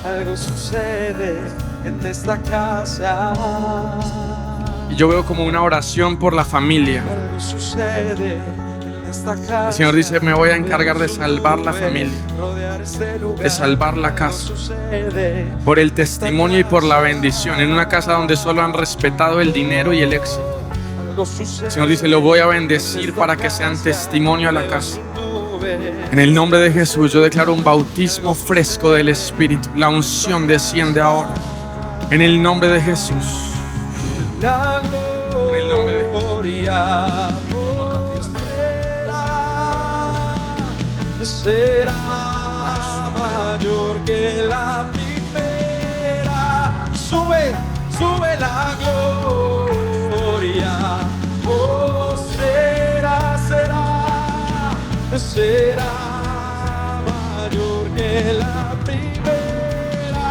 S3: Algo sucede en esta casa.
S2: Y yo veo como una oración por la familia.
S3: Algo sucede en esta casa.
S2: El Señor dice, me voy a encargar de salvar la familia, de salvar la casa, por el testimonio y por la bendición. En una casa donde solo han respetado el dinero y el éxito, el Señor dice, lo voy a bendecir para que sean testimonio a la casa. En el nombre de Jesús yo declaro un bautismo fresco del Espíritu. La unción desciende ahora. En el nombre de Jesús.
S3: La gloria será mayor que la primera. Sube, sube la gloria. Oh, será mayor que la primera.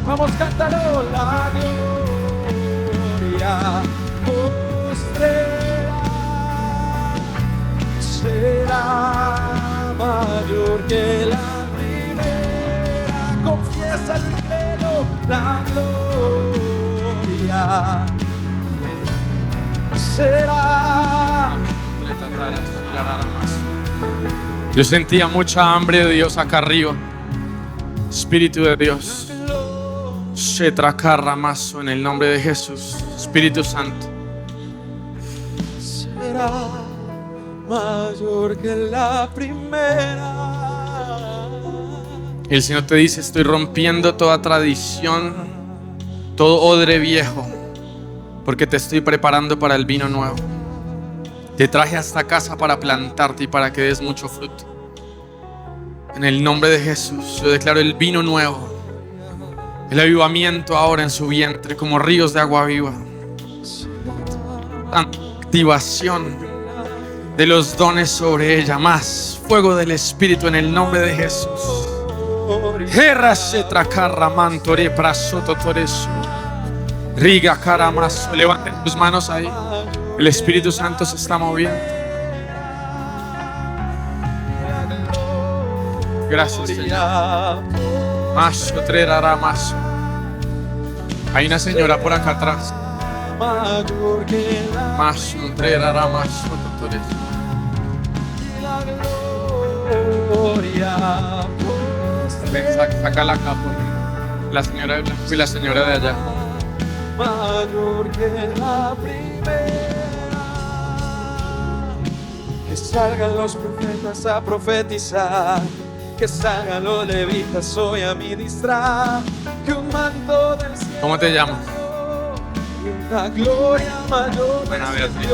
S3: Vamos, cántalo, la gloria será mayor que la primera. Confiesa el primero, la gloria será.
S2: Yo sentía mucha hambre de Dios acá arriba. Espíritu de Dios. Shetrakarramazo en el nombre de Jesús. Espíritu Santo.
S3: Será mayor que la primera.
S2: El Señor te dice, estoy rompiendo toda tradición, todo odre viejo, porque te estoy preparando para el vino nuevo. Te traje a esta casa para plantarte y para que des mucho fruto. En el nombre de Jesús, yo declaro el vino nuevo, el avivamiento ahora en su vientre como ríos de agua viva. Activación de los dones sobre ella, más fuego del Espíritu en el nombre de Jesús. Riga caramazo. Levanten tus manos ahí. El Espíritu Santo se está moviendo. Gracias, Señor. Hay una señora por acá atrás. Saca la capa. La señora de blanco y la señora de allá.
S3: Mayor que la primera. Que salgan los profetas a profetizar. Que salgan los levitas hoy a ministrar. Que un manto del cielo.
S2: ¿Cómo te llamas?
S3: Y una gloria mayor.
S2: Buena, Beatriz.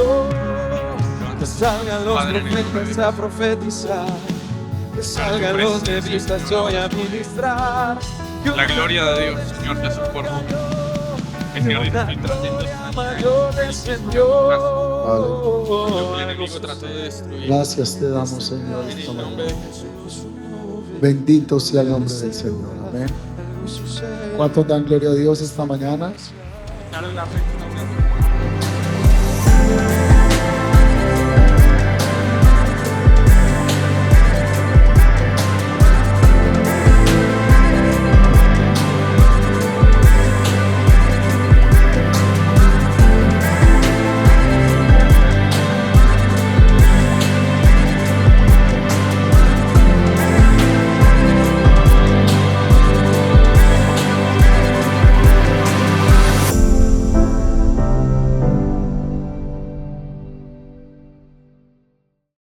S3: Que salgan los profetas a profetizar. Que salgan los levitas hoy a ministrar.
S2: La gloria de Dios, Señor Jesús, por favor. El Señor dice, estoy trayendo
S3: mayor descendió.
S2: el enemigo trató de destruir.
S4: Gracias te damos, Señor.
S2: En el nombre de Jesús.
S4: Bendito sea el nombre del Señor. Amén. ¿Cuántos dan gloria a Dios esta mañana?
S2: Claro, la fe.